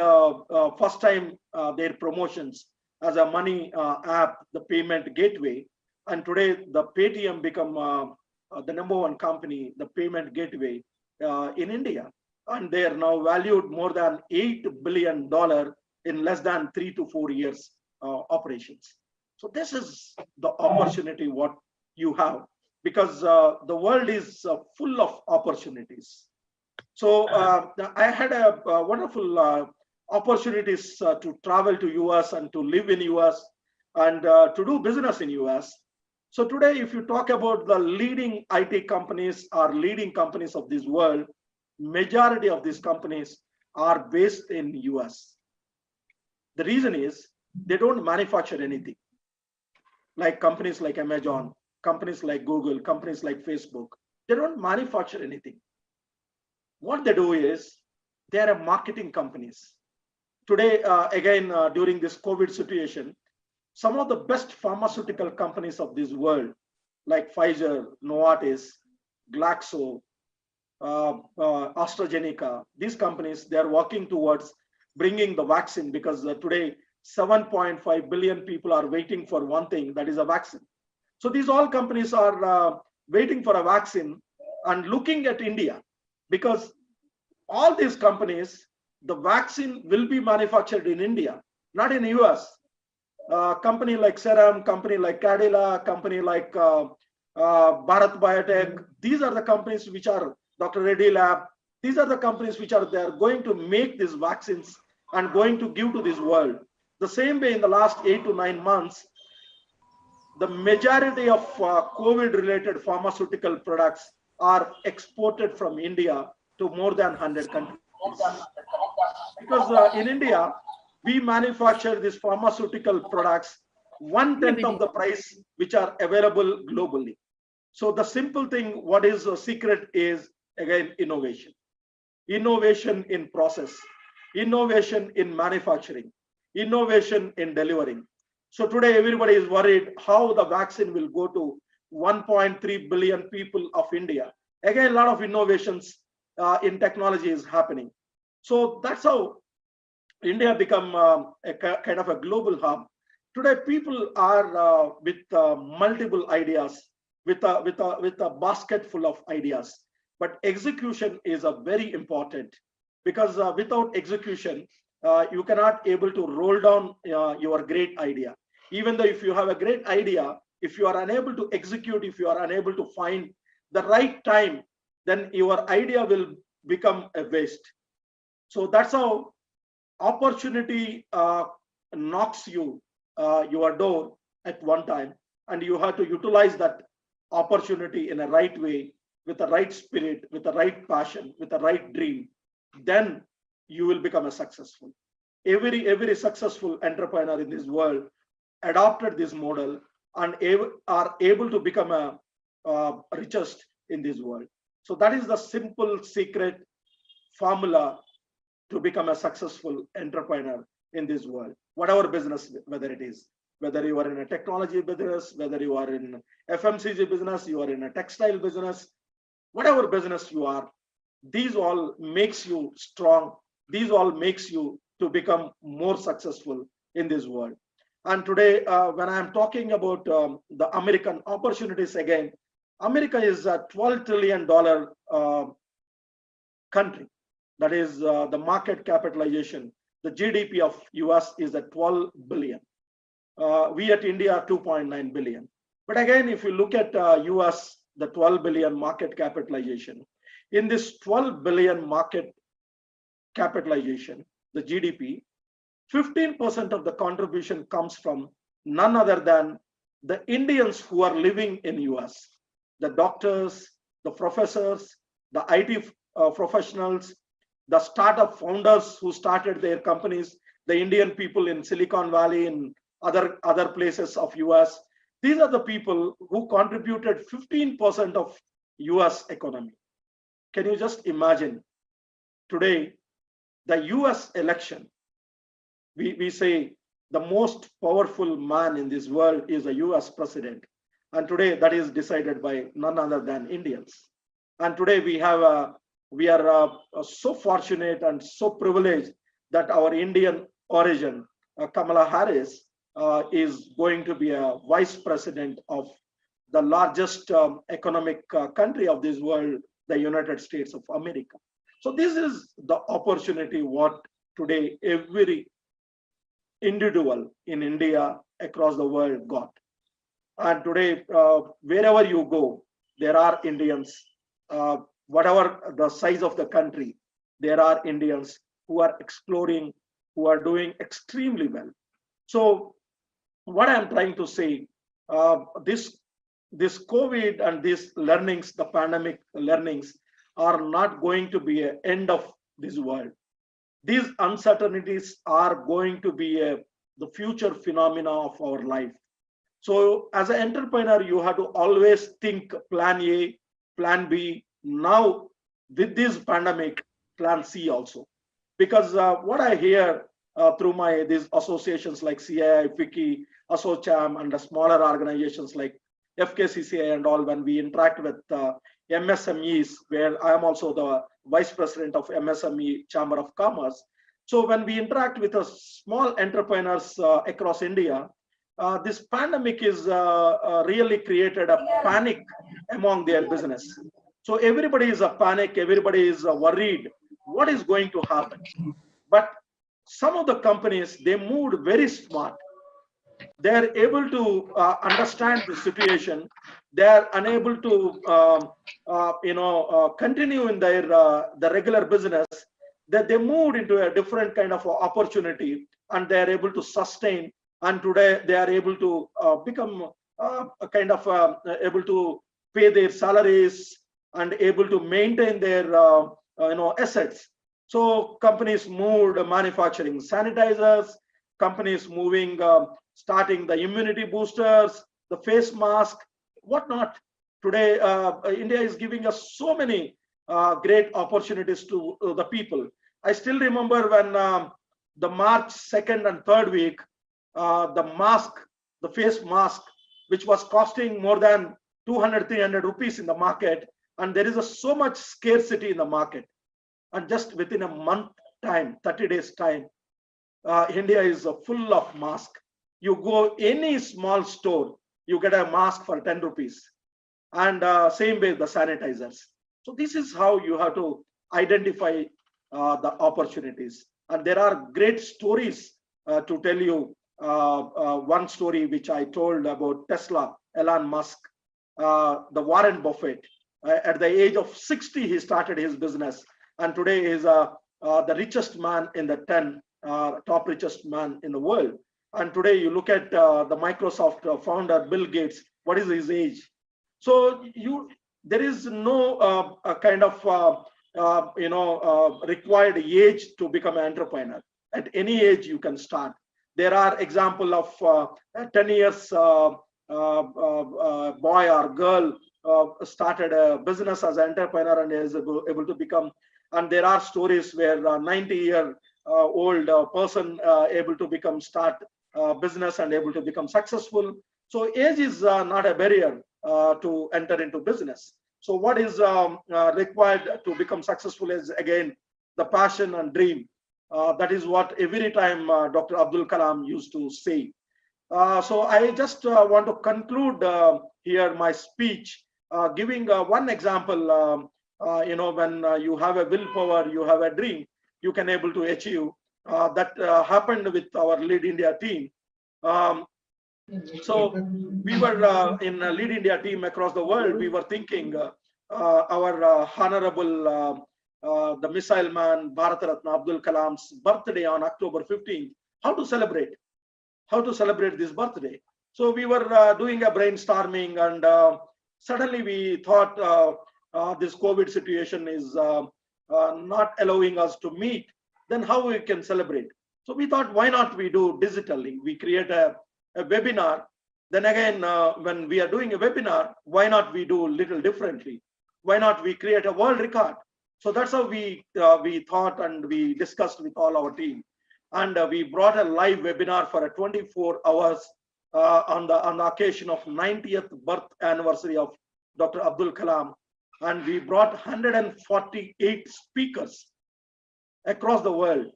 first time their promotions as a money app, the payment gateway. And today the Paytm become the #1 company, the payment gateway in India. And they are now valued more than $8 billion in less than 3 to 4 years operations. So this is the opportunity what you have, because the world is full of opportunities. So I had a wonderful opportunities to travel to US and to live in US and to do business in US. So today, if you talk about the leading IT companies or leading companies of this world, majority of these companies are based in US. The reason is they don't manufacture anything. Like companies like Amazon, companies like Google, companies like Facebook, they don't manufacture anything. What they do is they are marketing companies. Today, again, during this COVID situation, some of the best pharmaceutical companies of this world, like Pfizer, Novartis, Glaxo, AstraZeneca, these companies, they are working towards bringing the vaccine, because today 7.5 billion people are waiting for one thing, that is a vaccine. So these all companies are waiting for a vaccine and looking at India, because all these companies, the vaccine will be manufactured in India, not in US. Company like Serum, company like Cadila, company like Bharat Biotech. These are the companies which are Dr. Reddy Lab. These are the companies which are there going to make these vaccines and going to give to this world. The same way in the last 8 to 9 months, the majority of COVID-related pharmaceutical products are exported from India to more than 100 countries. Because in India, we manufacture these pharmaceutical products 1/10 of the price which are available globally. So the simple thing, what is a secret is again innovation. Innovation in process, innovation in manufacturing, innovation in delivering. So today everybody is worried how the vaccine will go to 1.3 billion people of India. Again, a lot of innovations in technology is happening. So that's how India become a kind of a global hub. Today, people are with multiple ideas, with a basket full of ideas. But execution is a very important, because without execution, you cannot able to roll down your great idea. Even though if you have a great idea, if you are unable to execute, if you are unable to find the right time, then your idea will become a waste. So that's how opportunity knocks your door at one time, and you have to utilize that opportunity in a right way, with the right spirit, with the right passion, with the right dream. Then you will become a successful. Every successful entrepreneur in this world adopted this model and are able to become a richest in this world. So that is the simple secret formula to become a successful entrepreneur in this world, whatever business, whether you are in a technology business, whether you are in FMCG business, you are in a textile business, whatever business you are, these all makes you strong. These all makes you to become more successful in this world. And today, when I'm talking about the American opportunities again, America is a $12 trillion country. That is the market capitalization. The GDP of US is at 12 billion. We at India 2.9 billion. But again, if you look at US, the 12 billion market capitalization, in this 12 billion market capitalization, the GDP, 15% of the contribution comes from none other than the Indians who are living in US, the doctors, the professors, the IT professionals, the startup founders who started their companies, the Indian people in Silicon Valley and other places of US. These are the people who contributed 15% of US economy. Can you just imagine today, the US election, we say the most powerful man in this world is a US president. And today that is decided by none other than Indians. And today we are so fortunate and so privileged that our Indian origin, Kamala Harris, is going to be a vice president of the largest economic country of this world, the United States of America. So this is the opportunity what today every individual in India across the world got. And today, wherever you go, there are Indians. Whatever the size of the country, there are Indians who are exploring, who are doing extremely well. So what I'm trying to say, this COVID and these learnings, the pandemic learnings, are not going to be an end of this world. These uncertainties are going to be the future phenomena of our life. So as an entrepreneur, you have to always think plan A, plan B. Now with this pandemic, plan C also. Because what I hear through these associations like CII, FICCI, ASSOCHAM, and the smaller organizations like FKCCI and all, when we interact with MSMEs, where I am also the vice president of MSME Chamber of Commerce. So when we interact with small entrepreneurs across India, this pandemic is really created a panic among their business. So everybody is a panic, everybody is worried what is going to happen. But some of the companies, they moved very smart. They are able to understand the situation. They are unable to continue in their the regular business. That they moved into a different kind of opportunity, and they are able to sustain. And today they are able to become a kind of able to pay their salaries and able to maintain their assets. So companies moved manufacturing sanitizers, companies moving starting the immunity boosters, the face mask, whatnot. Today, India is giving us so many great opportunities to the people. I still remember when the March 2nd and 3rd week, the mask, the face mask, which was costing more than 200, 300 rupees in the market, and there is so much scarcity in the market. And just within a month time, 30 days time, India is full of masks. You go any small store, you get a mask for 10 rupees. And same way the sanitizers. So this is how you have to identify the opportunities. And there are great stories to tell you. One story which I told about Tesla, Elon Musk, the Warren Buffett. At the age of 60, he started his business. And today is the richest man in the 10 top richest man in the world. And today you look at the Microsoft founder, Bill Gates, what is his age? So there is no kind of required age to become an entrepreneur. At any age you can start. There are example of 10 years boy or girl started a business as an entrepreneur and is able to become. And there are stories where 90-year-old person able to become start business and able to become successful. So age is not a barrier to enter into business. So what is required to become successful is again the passion and dream. That is what every time Dr. Abdul Kalam used to say. So I just want to conclude here my speech giving one example. When you have a willpower, you have a dream, you can able to achieve. That happened with our Lead India team. So we were in a Lead India team across the world. We were thinking our honorable the missile man Bharat Ratna Abdul Kalam's birthday on October 15th. How to celebrate this birthday? So we were doing a brainstorming, and suddenly we thought this COVID situation is not allowing us to meet. Then how we can celebrate? So we thought, why not we do digitally? We create a webinar. Then again, when we are doing a webinar, why not we do a little differently? Why not we create a world record? So that's how we thought, and we discussed with all our team, and we brought a live webinar for a 24 hours on the occasion of 90th birth anniversary of Dr. Abdul Kalam, and we brought 148 speakers across the world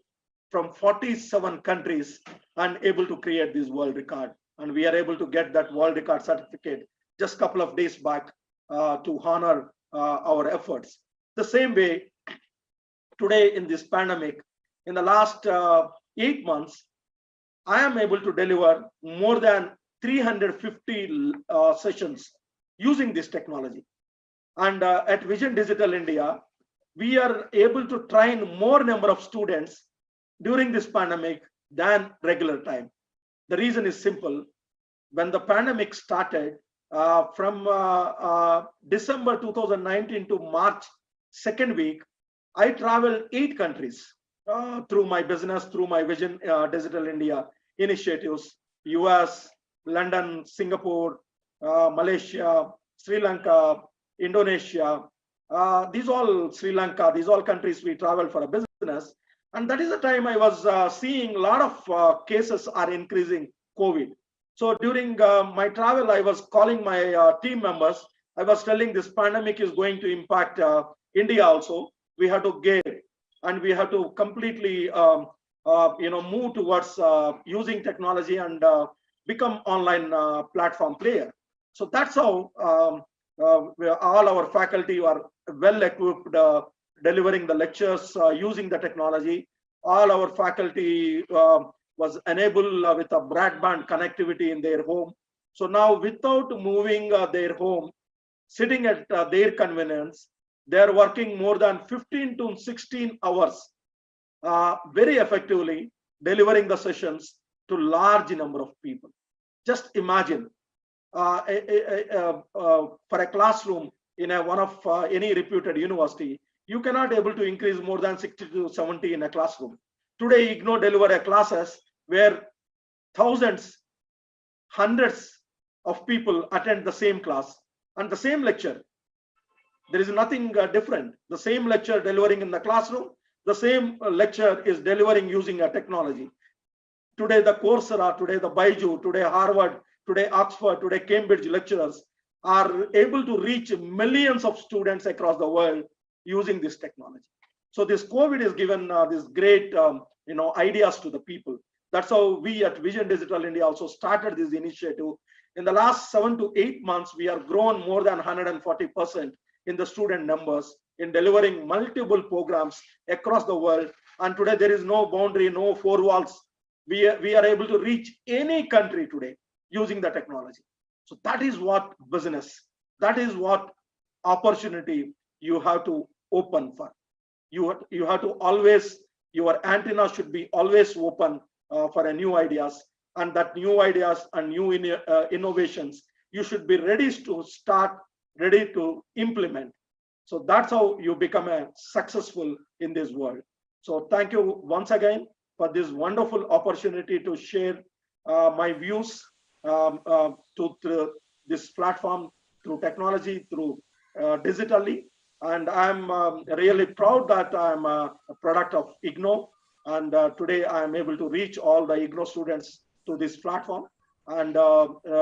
from 47 countries and able to create this world record. And we are able to get that world record certificate just a couple of days back to honor our efforts. The same way, today in this pandemic, in the last 8 months, I am able to deliver more than 350 sessions using this technology. And at Vision Digital India, we are able to train more number of students during this pandemic than regular time. The reason is simple. When the pandemic started, from December 2019 to March 2nd week, I traveled 8 countries through my business, through my Vision Digital India initiatives: US, London, Singapore, Malaysia, Sri Lanka, Indonesia. These all countries we traveled for a business. And that is the time I was seeing a lot of cases are increasing COVID. So during my travel, I was calling my team members. I was telling this pandemic is going to impact India also. We have to get, and we have to completely move towards using technology and become online platform player. So that's how all our faculty are well equipped delivering the lectures using the technology. All our faculty was enabled with a broadband connectivity in their home. So now, without moving their home, sitting at their convenience, they are working more than 15 to 16 hours very effectively, delivering the sessions to large number of people. Just imagine for a classroom in one of any reputed university, you cannot able to increase more than 60 to 70 in a classroom. Today, IGNO deliver a classes where thousands, hundreds of people attend the same class and the same lecture. There is nothing different. The same lecture delivering in the classroom, the same lecture is delivering using a technology. Today, the Coursera, today the Baiju, today Harvard, today Oxford, today Cambridge lecturers are able to reach millions of students across the world using this technology. So this COVID has given this great ideas to the people. That's how we at Vision Digital India also started this initiative. In the last 7 to 8 months, we have grown more than 140% in the student numbers in delivering multiple programs across the world. And today there is no boundary, no four walls. We are able to reach any country today using the technology. So that is what business, that is what opportunity you have to open for. You have to always, your antenna should be always open for a new ideas, and that new ideas and new innovations, you should be ready to start, ready to implement. So that's how you become a successful in this world. So thank you once again for this wonderful opportunity to share my views to this platform, through technology, through digitally. And I'm really proud that I'm a product of IGNO. And today I am able to reach all the IGNO students to this platform. And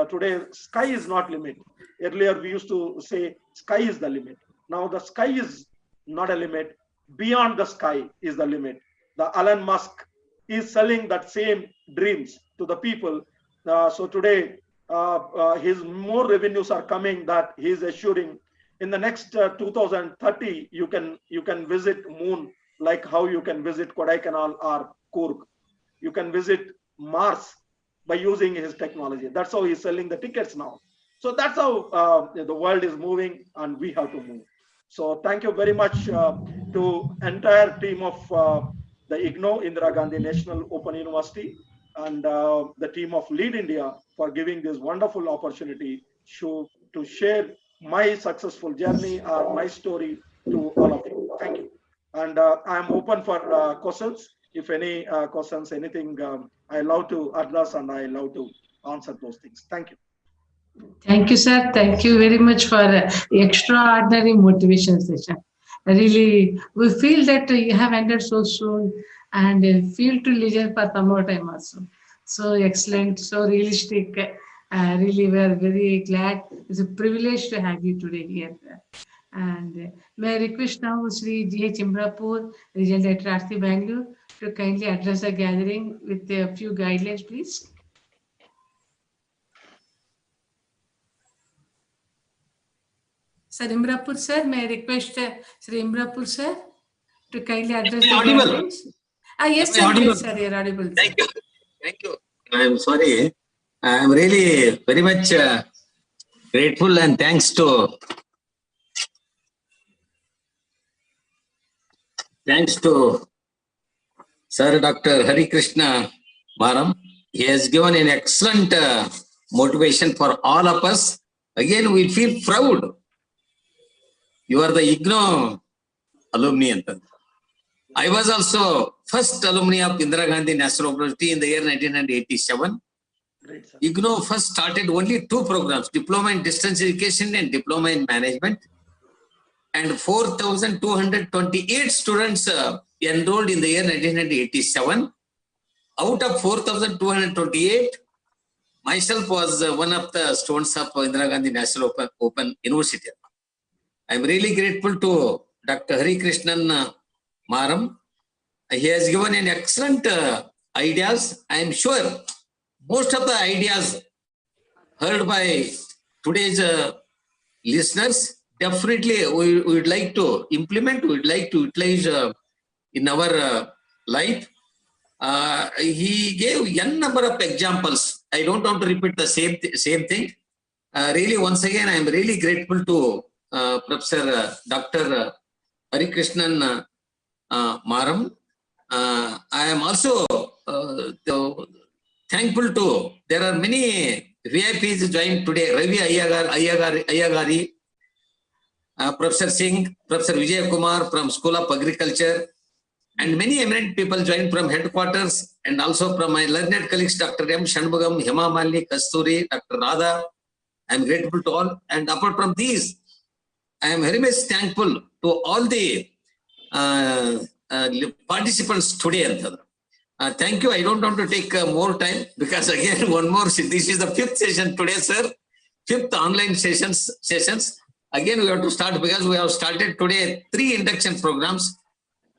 today, sky is not limit. Earlier, we used to say sky is the limit. Now the sky is not a limit. Beyond the sky is the limit. The Elon Musk is selling that same dreams to the people. So today, his more revenues are coming, that he is assuring in the next 2030, you can visit moon like how you can visit Kodaikanal or Coorg. You can visit Mars by using his technology. That's how he's selling the tickets now. So that's how the world is moving, and we have to move. So thank you very much to entire team of the IGNO, Indira Gandhi National Open University, and the team of Lead India for giving this wonderful opportunity to share my successful journey or my story to all of you. Thank you. And I'm open for questions. If any questions, anything, I love to address and I love to answer those things. Thank you. Thank you, sir. Thank you very much for extraordinary motivation session. Really, we feel that you have ended so soon, and feel to listen for some more time also. So excellent, so realistic. Really, we are very glad. It's a privilege to have you today here. And may I request now Sri G.H. Imrapur, Regional Director, RC Bangalore, to kindly address the gathering with a few guidelines, please. Sir Imrapur sir, may I request Sri Imrapur sir to kindly address the gatherings? Yes, sir, please, sir, you're audible. Thank you. Thank you. I'm sorry. I'm really very much grateful, and thanks to Sir Dr. Hari Krishna Maram. He has given an excellent motivation for all of us. Again, we feel proud. You are the IGNO alumni. I was also first alumni of Indira Gandhi National University in the year 1987. Great, sir. IGNO first started only 2 programs, Diploma in Distance Education and Diploma in Management. And 4,228 students enrolled in the year 1987. Out of 4,228, myself was one of the students of Indira Gandhi National Open University. I am really grateful to Dr. Hari Krishnan Maram. He has given an excellent ideas. I am sure most of the ideas heard by today's listeners, definitely we would like to implement, we would like to utilize in our life. He gave n number of examples. I don't want to repeat the same thing. Really, once again, I am really grateful to Professor Dr. Harikrishnan Maram. I am also thankful to, there are many VIPs joined today. Ravi Ayagari, Professor Singh, Professor Vijay Kumar from School of Agriculture, and many eminent people joined from headquarters, and also from my learned colleagues, Dr. M. Shanmugam, Hema Malini, Kasturi, Dr. Radha. I am grateful to all. And apart from these, I am very much thankful to all the participants today. Thank you. I don't want to take more time, because again, one more, this is the 5th session today, sir. 5th online sessions. Again, we have to start, because we have started today 3 induction programs,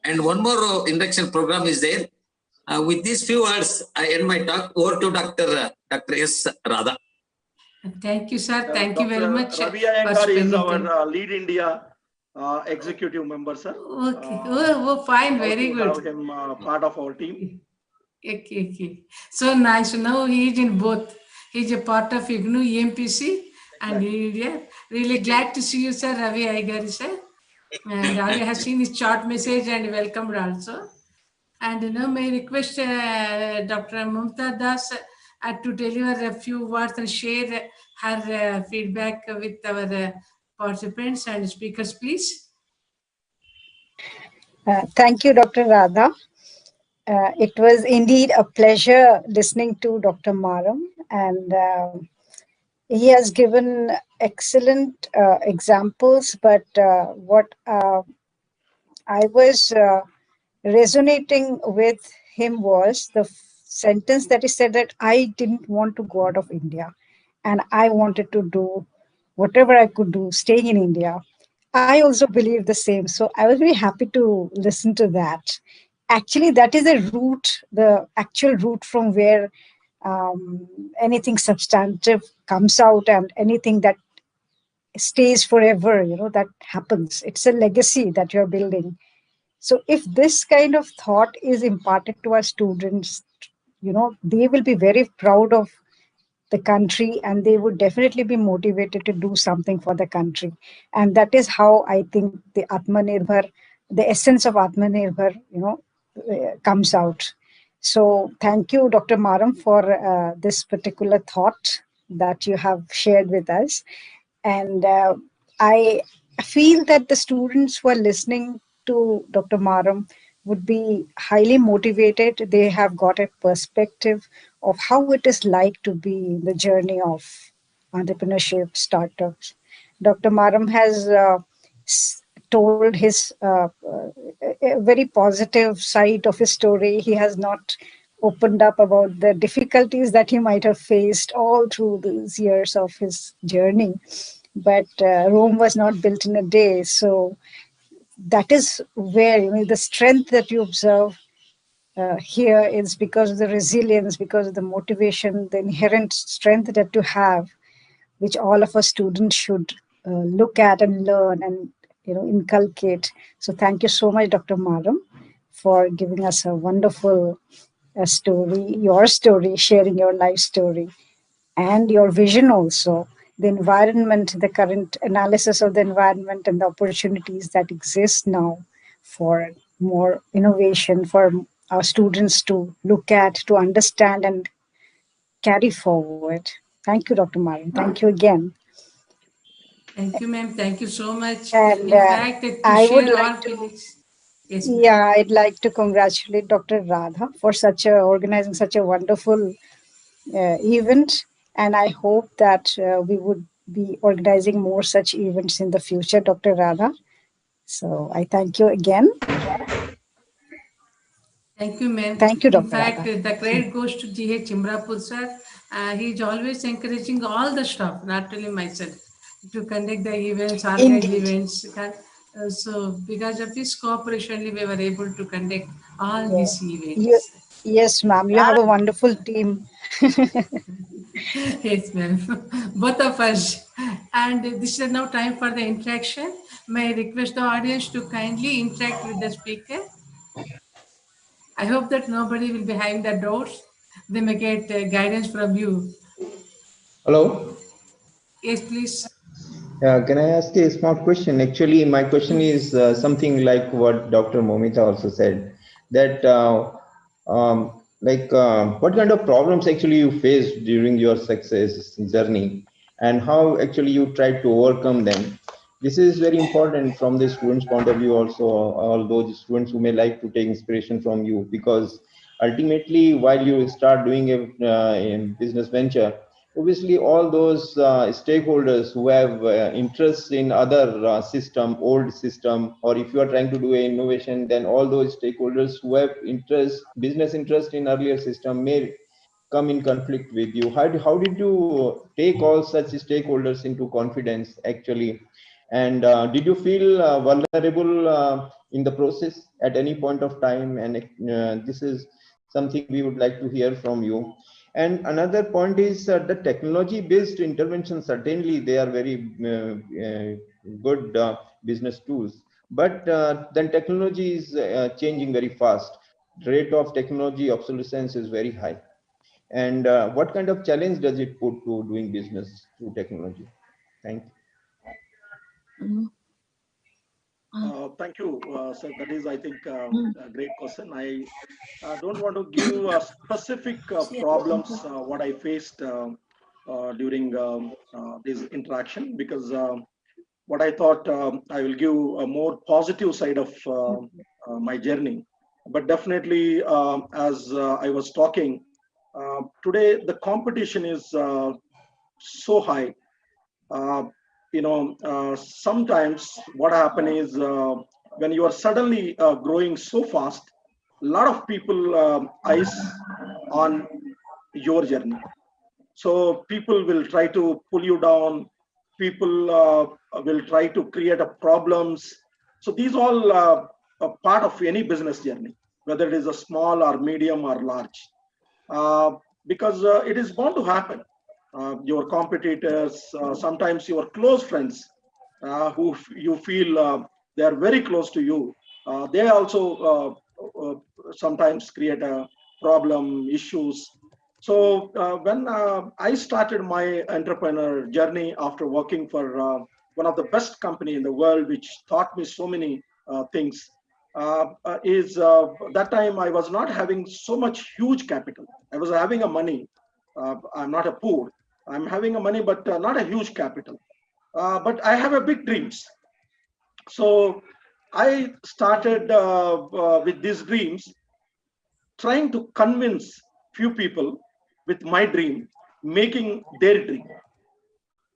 and one more induction program is there. With these few words, I end my talk. Over to Dr. S. Radha. Thank you, sir. Thank you very much. Ravi Iyengar is our Lead India executive member, sir. Okay. Oh, fine. Very good. Have him part of our team. Okay. So nice. Now he is in both. He is a part of IGNU EMPC and India. Really glad to see you, sir, Ravi Aigari, sir. And Ravi has seen his short message and welcomed also. And now may I request Dr. Mumta Das to deliver a few words and share her feedback with our participants and speakers, please. Thank you, Dr. Radha. It was indeed a pleasure listening to Dr. Maram, and he has given excellent examples, but what I was resonating with him was the sentence that he said, that I didn't want to go out of India and I wanted to do whatever I could do staying in India. I also believe the same. So I was very happy to listen to that. Actually, that is the actual route from where anything substantive comes out, and anything that stays forever, that happens. It's a legacy that you're building. So if this kind of thought is imparted to our students, they will be very proud of the country, and they would definitely be motivated to do something for the country. And that is how I think the essence of Atmanirbhar, comes out. So thank you, Dr. Maram, for this particular thought that you have shared with us. And I feel that the students who are listening to Dr. Maram would be highly motivated. They have got a perspective of how it is like to be in the journey of entrepreneurship, startups. Dr. Maram has told his a very positive side of his story. He has not opened up about the difficulties that he might have faced all through these years of his journey. But Rome was not built in a day. So that is where the strength that you observe here is because of the resilience, because of the motivation, the inherent strength that you have, which all of us students should look at and learn and inculcate. So thank you so much, Dr. Maram, for giving us a wonderful story, your story, sharing your life story and your vision also, the environment, the current analysis of the environment and the opportunities that exist now for more innovation, for our students to look at, to understand and carry forward. Thank you, Dr. Maran. Thank you again. Thank you, ma'am. Thank you so much. And in fact, to I would share like our feelings. Yes, yeah, I'd like to congratulate Dr. Radha for organizing such a wonderful event. And I hope that we would be organizing more such events in the future, Dr. Radha. So I thank you again. Thank you, ma'am. Thank you, In Dr. fact, Radha. the credit goes to G.H. Chimrapur, sir. He is always encouraging all the staff, not only myself, to conduct the events, organize Indeed. events. So because of this cooperation, we were able to conduct all Yeah. these events. Yes, ma'am. You have a wonderful team. Yes, ma'am. Both of us. And this is now time for the interaction. May I request the audience to kindly interact with the speaker? I hope that nobody will be behind the doors. They may get guidance from you. Hello. Yes, please. Can I ask a small question? Actually, my question is something like what Dr. Momita also said, that what kind of problems actually you faced during your success journey, and how actually you tried to overcome them. This is very important from the students' point of view also, all those students who may like to take inspiration from you, because ultimately while you start doing a business venture, obviously all those stakeholders who have interests in other system, old system, or if you are trying to do an innovation, then all those stakeholders who have business interest in earlier system may come in conflict with you. How did you take all such stakeholders into confidence actually? And did you feel vulnerable in the process at any point of time? And this is something we would like to hear from you. And another point is the technology based intervention. Certainly they are very good business tools, but then technology is changing very fast. The rate of technology obsolescence is very high. And what kind of challenge does it put to doing business through technology? Thank you. Thank you, sir. That is, I think, a great question. I don't want to give specific problems what I faced during this interaction, because what I thought I will give a more positive side of my journey. But definitely, as I was talking today, the competition is so high. Uh, Sometimes what happen is when you are suddenly growing so fast, a lot of people eyes on your journey. So people will try to pull you down. People will try to create a problems. So these all a part of any business journey, whether it is a small or medium or large, uh, because it is bound to happen. Your competitors, sometimes your close friends, you feel they are very close to you, they also sometimes create a problem, issues. So when I started my entrepreneur journey after working for one of the best company in the world, which taught me so many things, is that time I was not having so much huge capital. I was having a money. I'm not a poor. I'm having a money, but not a huge capital. But I have a big dreams. So I started with these dreams, trying to convince few people with my dream, making their dream.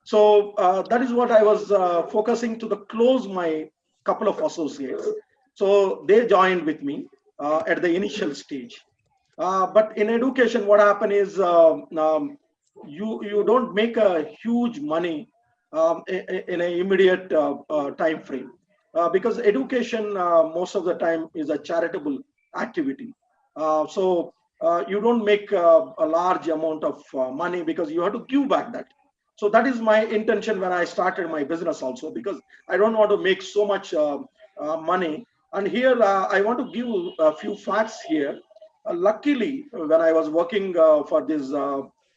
So that is what I was focusing to the close my couple of associates. So they joined with me at the initial stage. But in education, what happened is you don't make a huge money in an immediate time frame, because education most of the time is a charitable activity. You don't make a large amount of money, because you have to give back that. So that is my intention when I started my business also, because I don't want to make so much money. And here I want to give a few facts here. Luckily, when I was working for this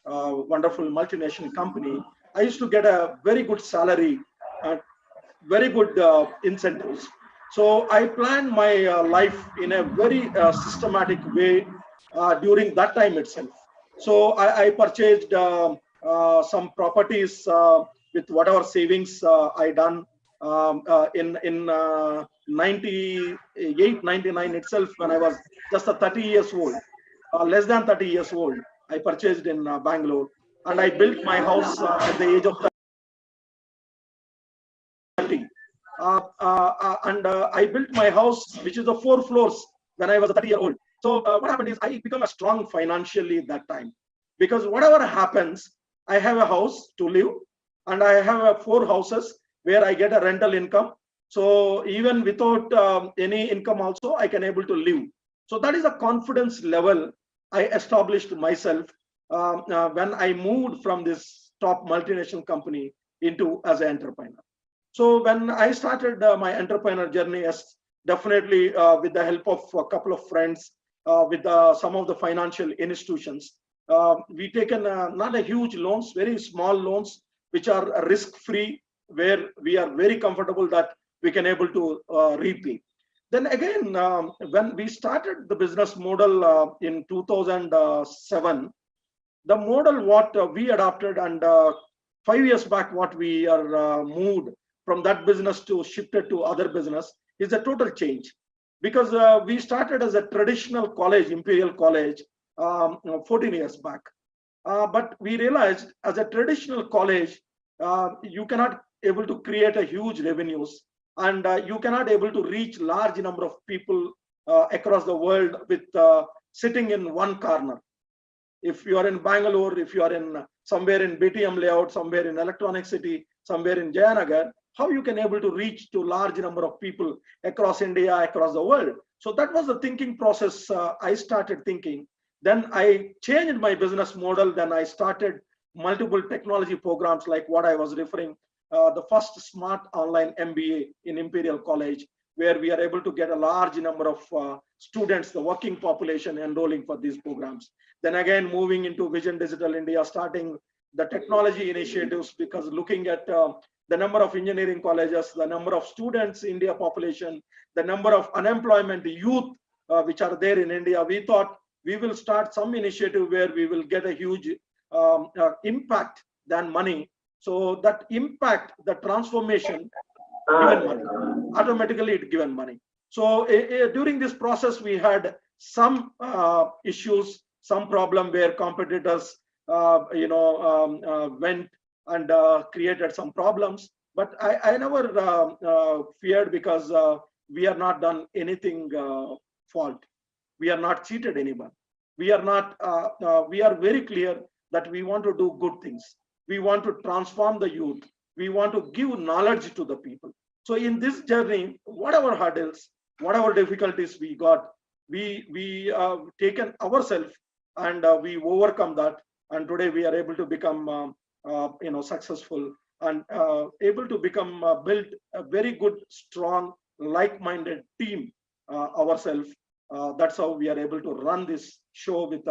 wonderful multinational company, I used to get a very good salary and very good incentives. So I planned my life in a very systematic way during that time itself. So I purchased some properties with whatever savings I done in 98, 99 itself, when I was just a 30 years old, less than 30 years old. I purchased in Bangalore, and I built my house at the age of 30. And I built my house, which is the 4 floors, when I was a 30-year-old. So what happened is I become a strong financially that time, because whatever happens, I have a house to live, and I have 4 houses where I get a rental income. So even without any income also, I can able to live. So that is a confidence level I established myself when I moved from this top multinational company into as an entrepreneur. So when I started my entrepreneur journey, yes, definitely with the help of a couple of friends, with some of the financial institutions. We taken not a huge loans, very small loans, which are risk-free, where we are very comfortable that we can able to repay. Then again, when we started the business model in 2007, the model what we adopted, and 5 years back what we are moved from that business to shifted to other business, is a total change. Because we started as a traditional college, Imperial College, 14 years back. But we realized as a traditional college, you cannot able to create a huge revenues, and you cannot able to reach large number of people across the world with sitting in one corner. If you are in Bangalore, if you are in somewhere in BTM layout, somewhere in Electronic City, somewhere in Jayanagar, how you can able to reach to large number of people across India, across the world. So that was the thinking process. I started thinking. Then I changed my business model. Then I started multiple technology programs like what I was referring, the first smart online MBA in Imperial College, where we are able to get a large number of students, the working population, enrolling for these programs. Then again, moving into Vision Digital India, starting the technology initiatives, because looking at the number of engineering colleges, the number of students, India population, the number of unemployment youth which are there in India, we thought we will start some initiative where we will get a huge impact than money. So that impact, the transformation, given money, automatically it given money. So during this process, we had some issues, some problem where competitors, went and created some problems. But I never feared, because we are not done anything fault. We are not cheated anyone. We are not. We are very clear that we want to do good things. We want to transform the youth. We want to give knowledge to the people. So in this journey, whatever hurdles, whatever difficulties we got, we taken ourselves, and we overcome that. And today we are able to become successful, and able to become build a very good, strong, like-minded team ourselves. That's how we are able to run this show with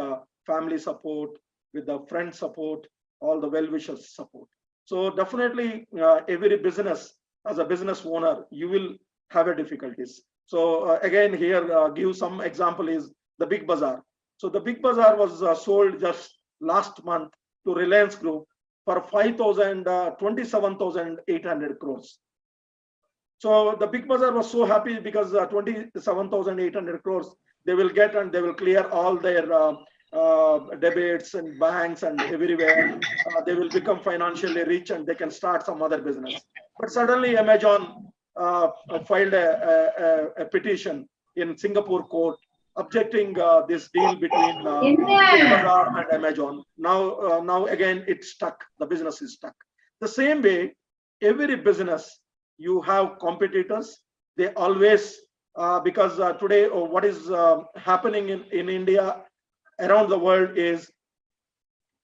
family support, with the friend support, all the well-wishers support. So definitely every business, as a business owner, you will have a difficulties. So again, here give some example is the Big Bazaar. So the Big Bazaar was sold just last month to Reliance Group for 27,800 crores. So the Big Bazaar was so happy, because 27,800 crores they will get, and they will clear all their debates and banks and everywhere. They will become financially rich, and they can start some other business. But suddenly Amazon filed a petition in Singapore court objecting this deal between Big Bazaar and Amazon. Now again it's stuck. The business is stuck. The same way, every business, you have competitors. They always because today what is happening in India, around the world, is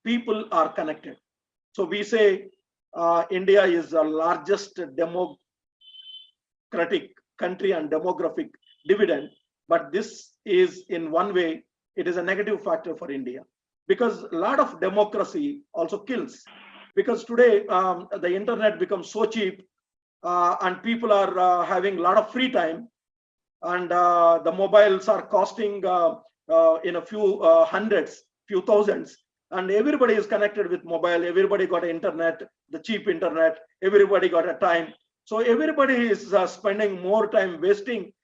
people are connected. So we say India is the largest democratic country and demographic dividend, but this is, in one way, it is a negative factor for India, because a lot of democracy also kills. Because today the internet becomes so cheap, and people are having a lot of free time, and the mobiles are costing in a few hundreds, few thousands, and everybody is connected with mobile. Everybody got internet, the cheap internet. Everybody got a time. So everybody is spending more time wasting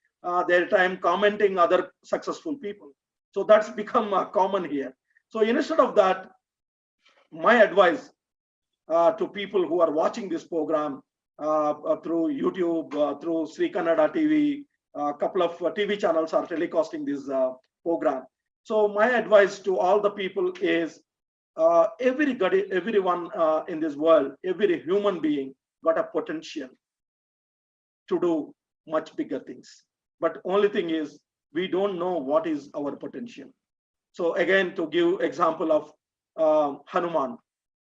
their time commenting other successful people. So that's become common here. So instead of that, my advice to people who are watching this program through YouTube, through Sri Kannada TV, a couple of TV channels are telecasting this program. So my advice to all the people is, everyone in this world, every human being got a potential to do much bigger things. But only thing is, we don't know what is our potential. So again, to give example of Hanuman,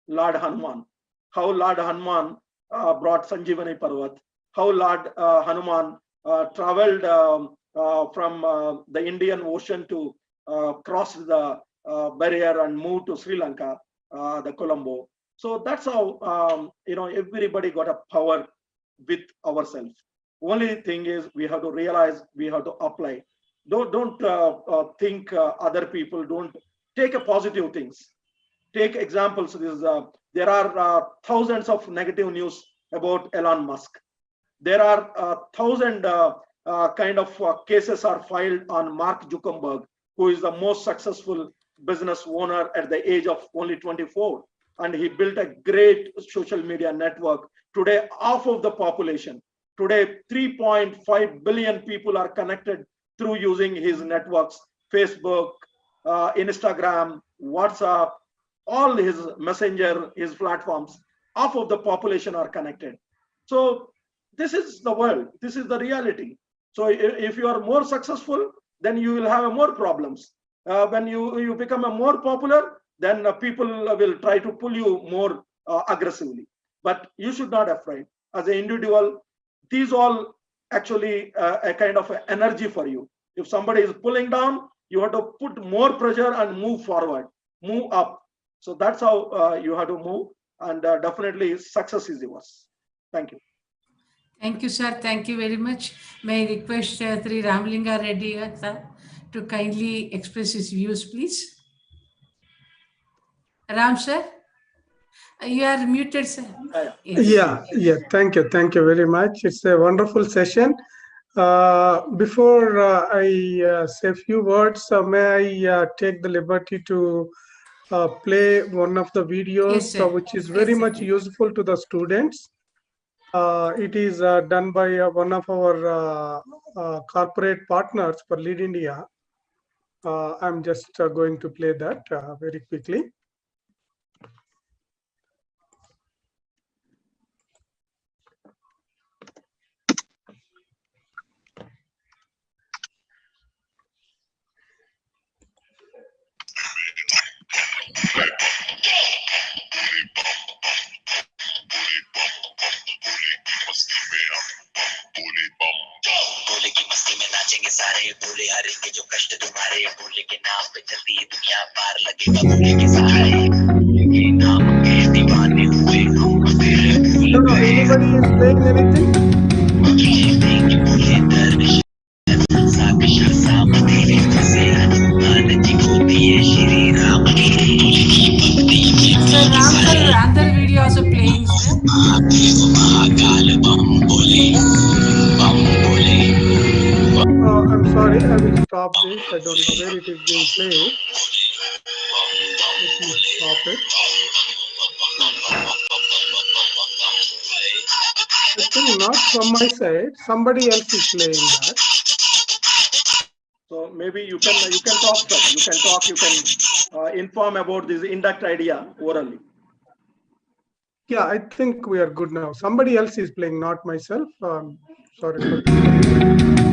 Lord Hanuman, how Lord Hanuman brought Sanjeevani Parvat, how Lord Hanuman traveled from the Indian Ocean to crossed the barrier and moved to Sri Lanka, the Colombo. So that's how everybody got a power with ourselves. Only thing is we have to realize, we have to apply. Don't think other people. Don't take a positive things. Take examples. There are thousands of negative news about Elon Musk. There are thousand kind of cases are filed on Mark Zuckerberg, who is the most successful business owner at the age of only 24. And he built a great social media network. Today, half of the population, today 3.5 billion people are connected through using his networks, Facebook, Instagram, WhatsApp, all his messenger, his platforms, half of the population are connected. So this is the world, this is the reality. So if you are more successful, then you will have more problems. When you become a more popular, then people will try to pull you more aggressively. But you should not afraid. As an individual, these all actually a kind of energy for you. If somebody is pulling down, you have to put more pressure and move forward, move up. So that's how you have to move, and definitely success is yours. Thank you. Thank you, sir. Thank you very much. May I request Sri Ramlinga Reddy sir to kindly express his views, please. Ram sir, you are muted, sir. Yes. Yeah. Thank you very much. It's a wonderful session. Before I say a few words, may I take the liberty to play one of the videos, Yes, which is very much useful to the students. It is done by one of our corporate partners for Lead India. I'm just going to play that very quickly. बोले की मस्ती में नाचेंगे सारे, बोले हारेंगे जो कष्ट तुम्हारे, बोले के नाम पे चलती है दुनिया, पार लगेगा बोले के सहारे, बोले के नाम के दीवाने हुए हम तेरे भूल गए। Anybody is playing anything? बोले दर्श साक्षी सामने से हनुमान जी को दिए श्री राम की भक्ति। Sir Ram sir, another video also playing, sir. Mahakal बम बोले, बम बोले। I'm sorry, I will stop this. I don't know where it is being played. Let me stop it. I think not from my side. Somebody else is playing that. So maybe you can talk, sir. You can talk. You can inform about this induct idea orally. Yeah, I think we are good now. Somebody else is playing, not myself. Sorry for this.